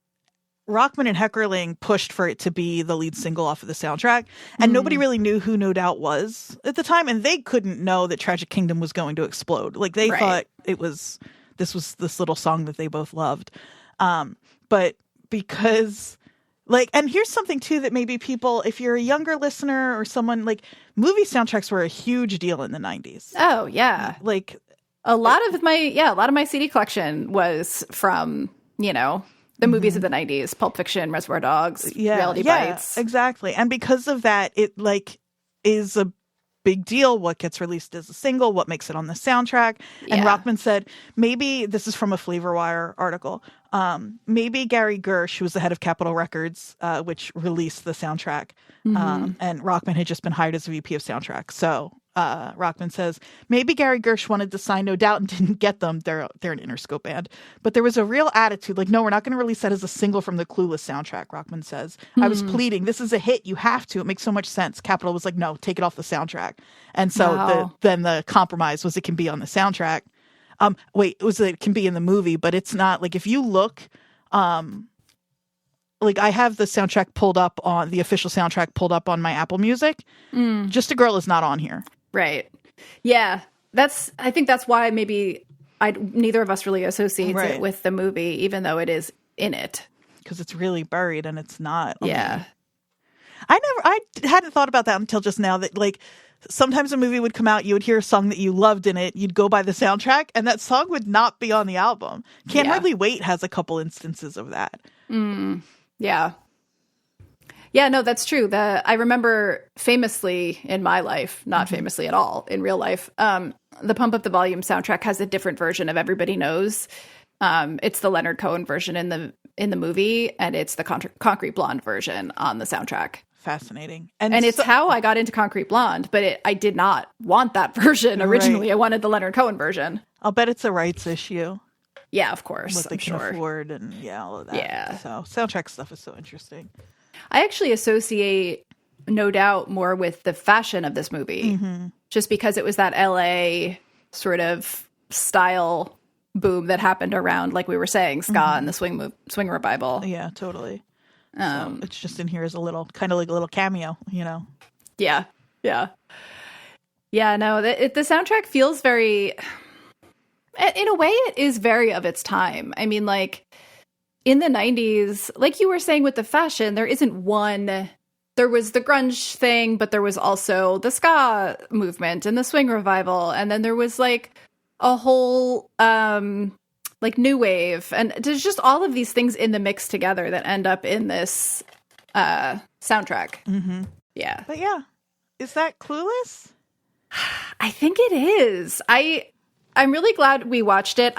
Rockman and Heckerling pushed for it to be the lead single off of the soundtrack. And nobody really knew who No Doubt was at the time. And they couldn't know that Tragic Kingdom was going to explode. Like, they thought this was this little song that they both loved. But because, like, and here's something too that maybe people, if you're a younger listener or someone, like, movie soundtracks were a huge deal in the 90s. Oh, yeah. Like, a lot of my CD collection was from, the movies of the 90s, Pulp Fiction, Reservoir Dogs, Reality Bites. Exactly. And because of that, it, like, is a big deal what gets released as a single, what makes it on the soundtrack. And Rockman said, maybe, this is from a Flavor Wire article, maybe Gary Gersh, who was the head of Capitol Records, which released the soundtrack, and Rockman had just been hired as a VP of soundtrack. So Rockman says, maybe Gary Gersh wanted to sign No Doubt and didn't get them. They're an Interscope band. But there was a real attitude, like, no, we're not going to release that as a single from the Clueless soundtrack, Rockman says. I was pleading, this is a hit, you have to. It makes so much sense. Capitol was like, no, take it off the soundtrack. And so then the compromise was it can be on the soundtrack. It can be in the movie, but it's not. Like, if you look, like, I have the soundtrack pulled up on the official soundtrack pulled up on my Apple Music. Just a Girl is not on here. Right. Yeah. I think that's why maybe neither of us really associates it with the movie, even though it is in it. Because it's really buried and it's not. Yeah. I hadn't thought about that until just now, that, like, sometimes a movie would come out, you would hear a song that you loved in it, you'd go by the soundtrack, and that song would not be on the album. Can't Hardly Wait has a couple instances of that. Yeah. Yeah, no, that's true. I remember famously in my life, not famously at all in real life, the Pump Up the Volume soundtrack has a different version of Everybody Knows. It's the Leonard Cohen version in the movie, and it's the Concrete Blonde version on the soundtrack. Fascinating. And it's how I got into Concrete Blonde, but I did not want that version originally. I wanted the Leonard Cohen version. I'll bet it's a rights issue. Yeah, of course. What they can afford and all of that. Yeah. So soundtrack stuff is so interesting. I actually associate No Doubt more with the fashion of this movie, just because it was that LA sort of style boom that happened around, like we were saying, ska and the swing revival. Yeah, totally. So it's just in here as a little, kind of like a little cameo, Yeah, yeah. Yeah, no, the soundtrack feels very, in a way, it is very of its time. I mean, like, in the 90s, like you were saying with the fashion, there isn't one. There was the grunge thing, but there was also the ska movement and the swing revival. And then there was, like, a whole, like, new wave. And there's just all of these things in the mix together that end up in this soundtrack. Yeah. But yeah, is that Clueless? I think it is. I'm really glad we watched it.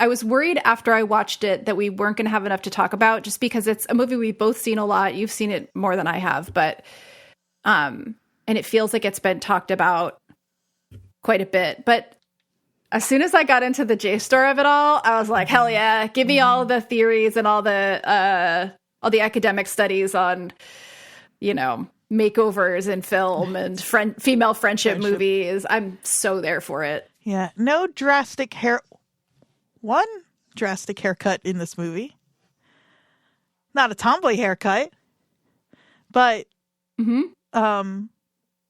I was worried after I watched it that we weren't going to have enough to talk about, just because it's a movie we've both seen a lot. You've seen it more than I have, but and it feels like it's been talked about quite a bit. But as soon as I got into the JSTOR of it all, I was like, hell yeah, give me all the theories and all the academic studies on, makeovers in film and female friendship movies. I'm so there for it. Yeah. One drastic haircut in this movie. Not a tomboy haircut, but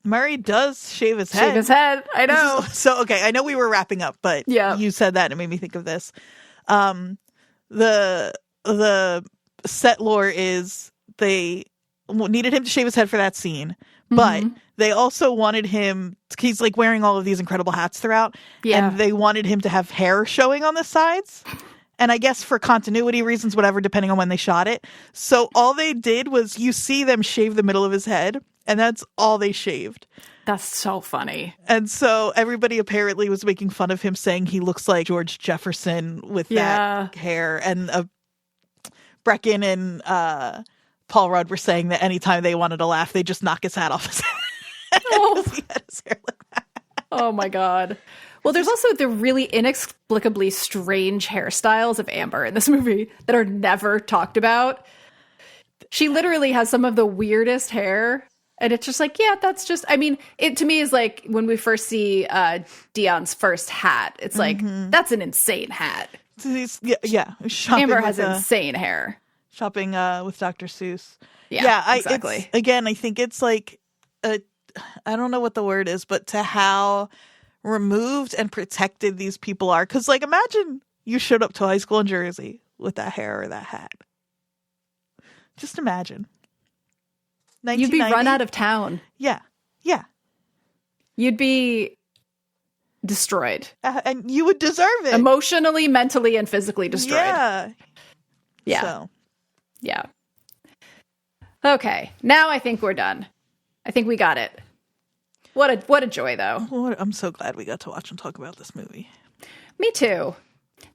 Murray does shave his head. Shave his head. I know. So, okay, I know we were wrapping up, but you said that and it made me think of this. The set lore is they needed him to shave his head for that scene, but they also wanted him, he's like wearing all of these incredible hats throughout, and they wanted him to have hair showing on the sides. And I guess for continuity reasons, whatever, depending on when they shot it. So all they did was you see them shave the middle of his head, and that's all they shaved. That's so funny. And so everybody apparently was making fun of him, saying he looks like George Jefferson with that hair. And Brecken and Paul Rudd were saying that anytime they wanted to laugh, they just knock his hat off his head. Oh. He had his hair like that. Oh my God. Well, there's also the really inexplicably strange hairstyles of Amber in this movie that are never talked about. She literally has some of the weirdest hair. And it's just like, yeah, that's just, I mean, it to me is like when we first see Dion's first hat, it's like, that's an insane hat. Yeah. Amber has insane hair. Shopping with Dr. Seuss. Yeah, exactly. Again, I think it's like, I don't know what the word is, but to how removed and protected these people are. Because, like, imagine you showed up to high school in Jersey with that hair or that hat. Just imagine. You'd be run out of town. Yeah. You'd be destroyed. And you would deserve it. Emotionally, mentally, and physically destroyed. Yeah. So. Yeah. Okay. Now I think we're done. I think we got it. What a joy, though. I'm so glad we got to watch and talk about this movie. Me too.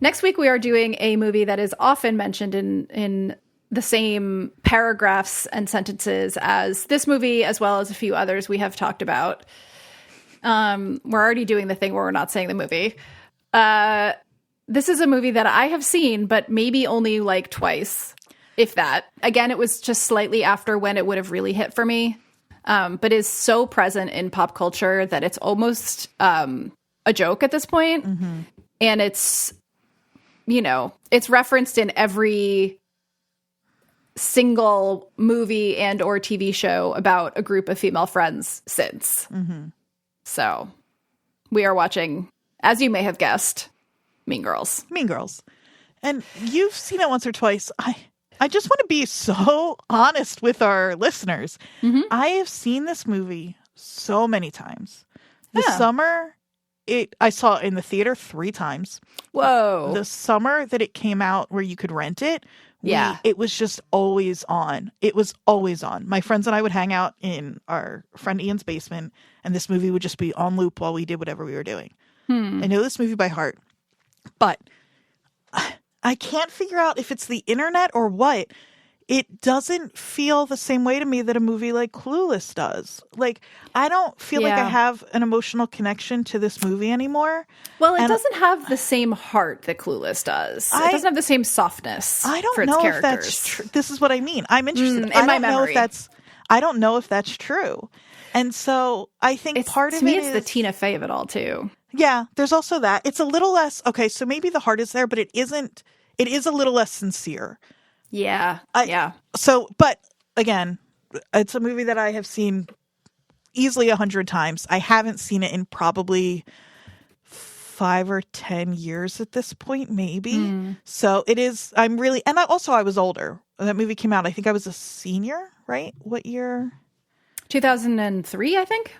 Next week, we are doing a movie that is often mentioned in the same paragraphs and sentences as this movie, as well as a few others we have talked about. We're already doing the thing where we're not saying the movie. This is a movie that I have seen, but maybe only like twice, if that. Again, it was just slightly after when it would have really hit for me, but is so present in pop culture that it's almost a joke at this point. Mm-hmm. And it's, it's referenced in every single movie and or TV show about a group of female friends since. Mm-hmm. So we are watching, as you may have guessed, Mean Girls. Mean Girls. And you've seen it once or twice. I just want to be so honest with our listeners. Mm-hmm. I have seen this movie so many times. This summer, I saw it in the theater 3 times. Whoa. The summer that it came out where you could rent it, it was just always on. It was always on. My friends and I would hang out in our friend Ian's basement, and this movie would just be on loop while we did whatever we were doing. I know this movie by heart, but I can't figure out if it's the internet or what. It doesn't feel the same way to me that a movie like Clueless does. Like, I don't feel like I have an emotional connection to this movie anymore. Well, it doesn't have the same heart that Clueless does. It doesn't have the same softness. I don't for its know characters. if that's true. This is what I mean. I'm interested. In my memory. I don't know if that's true. And so I think part of it is... To me, it's the Tina Fey of it all, too. Yeah, there's also that. It's a little less... Okay, so maybe the heart is there, but it isn't... It is a little less sincere. Yeah, So, but again, it's a movie that I have seen easily 100 times. I haven't seen it in probably 5 or 10 years at this point, maybe. So it is, I was older. That movie came out, I think I was a senior, right? What year? 2003, I think.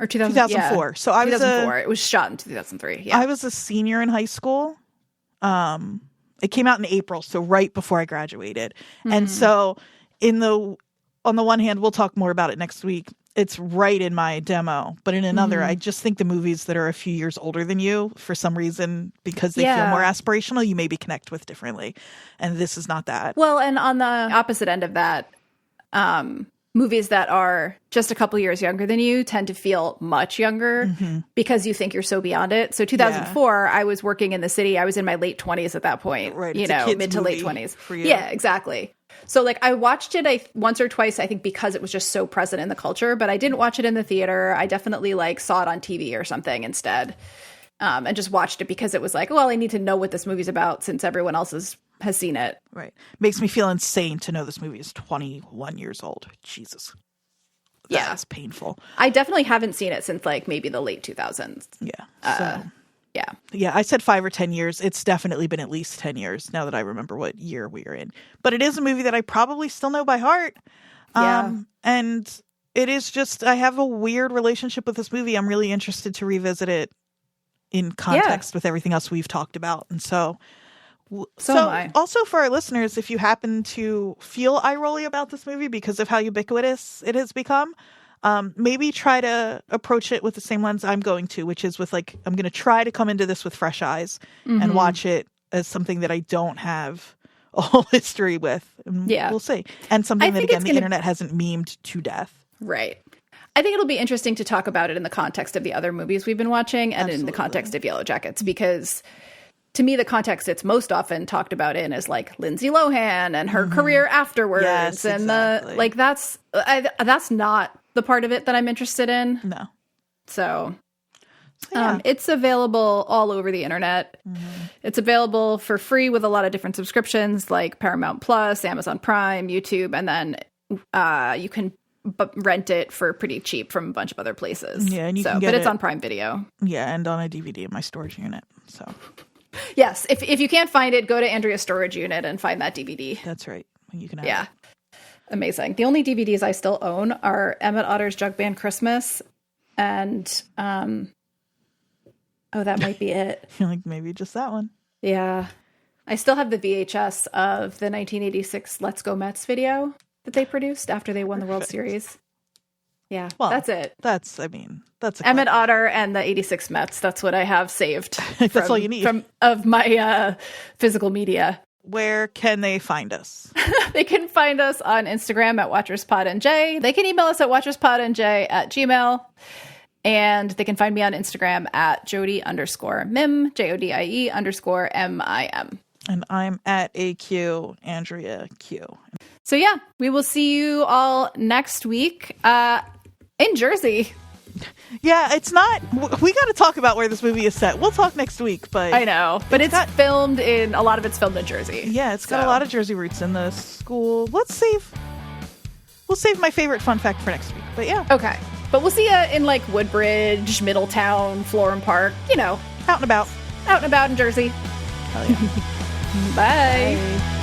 Or 2004. Yeah. So I was 2004. It was shot in 2003. Yeah. I was a senior in high school. It came out in April, so right before I graduated. Mm-hmm. And so on the one hand, we'll talk more about it next week. It's right in my demo. But in another, I just think the movies that are a few years older than you, for some reason, because they feel more aspirational, you maybe connect with differently. And this is not that. Well, and on the opposite end of that, movies that are just a couple years younger than you tend to feel much younger because you think you're so beyond it. So 2004, I was working in the city. I was in my late 20s at that point, right? Mid to late 20s. Yeah, exactly. So like I watched it once or twice, I think, because it was just so present in the culture, but I didn't watch it in the theater. I definitely like saw it on TV or something instead, and just watched it because it was like, well, I need to know what this movie's about since everyone else has seen it. Right. Makes me feel insane to know this movie is 21 years old. Jesus. That's painful. I definitely haven't seen it since like maybe the late 2000s. Yeah. Yeah. Yeah, I said 5 or 10 years. It's definitely been at least 10 years now that I remember what year we are in. But it is a movie that I probably still know by heart. And it is just, I have a weird relationship with this movie. I'm really interested to revisit it in context with everything else we've talked about. And so am I. Also for our listeners, if you happen to feel eye-rolly about this movie because of how ubiquitous it has become, maybe try to approach it with the same lens I'm going to, which is with like, I'm going to try to come into this with fresh eyes and watch it as something that I don't have a whole history with. And Yeah. we'll see. And something that, think again, it's the internet hasn't memed to death. Right. I think it'll be interesting to talk about it in the context of the other movies we've been watching and in the context of Yellow Jackets, because to me, the context it's most often talked about in is like Lindsay Lohan and her career afterwards. Yes, and exactly. that's not the part of it that I'm interested in. No. So Yeah. it's available all over the internet. It's available for free with a lot of different subscriptions like Paramount Plus, Amazon Prime, YouTube, and then you can rent it for pretty cheap from a bunch of other places. Yeah, and you can get but it's it on Prime Video. Yeah, and on a DVD in my storage unit. So Yes, if you can't find it, go to Andrea's storage unit and find that DVD. that's right. You can have Yeah. it. Amazing. The only DVDs I still own are Emmett Otter's Jug Band Christmas and that might be it. You're like, maybe just that one. Yeah. I still have the VHS of the 1986 Let's Go Mets video that they produced after they won the World Series. Yeah, Well, that's it. That's a Emmett Otter and the 86 Mets. That's what I have saved. That's all you need. Of my physical media. Where can they find us? They can find us on Instagram at WatchersPodNJ. They can email us at WatchersPodNJ@gmail.com. And they can find me on Instagram at Jodie_Mim, JODIE_MIM. And I'm at AQ Andrea Q. So yeah, we will see you all next week in Jersey. Yeah, it's not. We got to talk about where this movie is set. We'll talk next week, but I know, but it's filmed in a lot of it's filmed in Jersey. Yeah, it's got a lot of Jersey roots in the school. We'll save my favorite fun fact for next week. But yeah, okay. But we'll see you in like Woodbridge, Middletown, Florham Park. You know, out and about in Jersey. Hell yeah. Bye. Bye.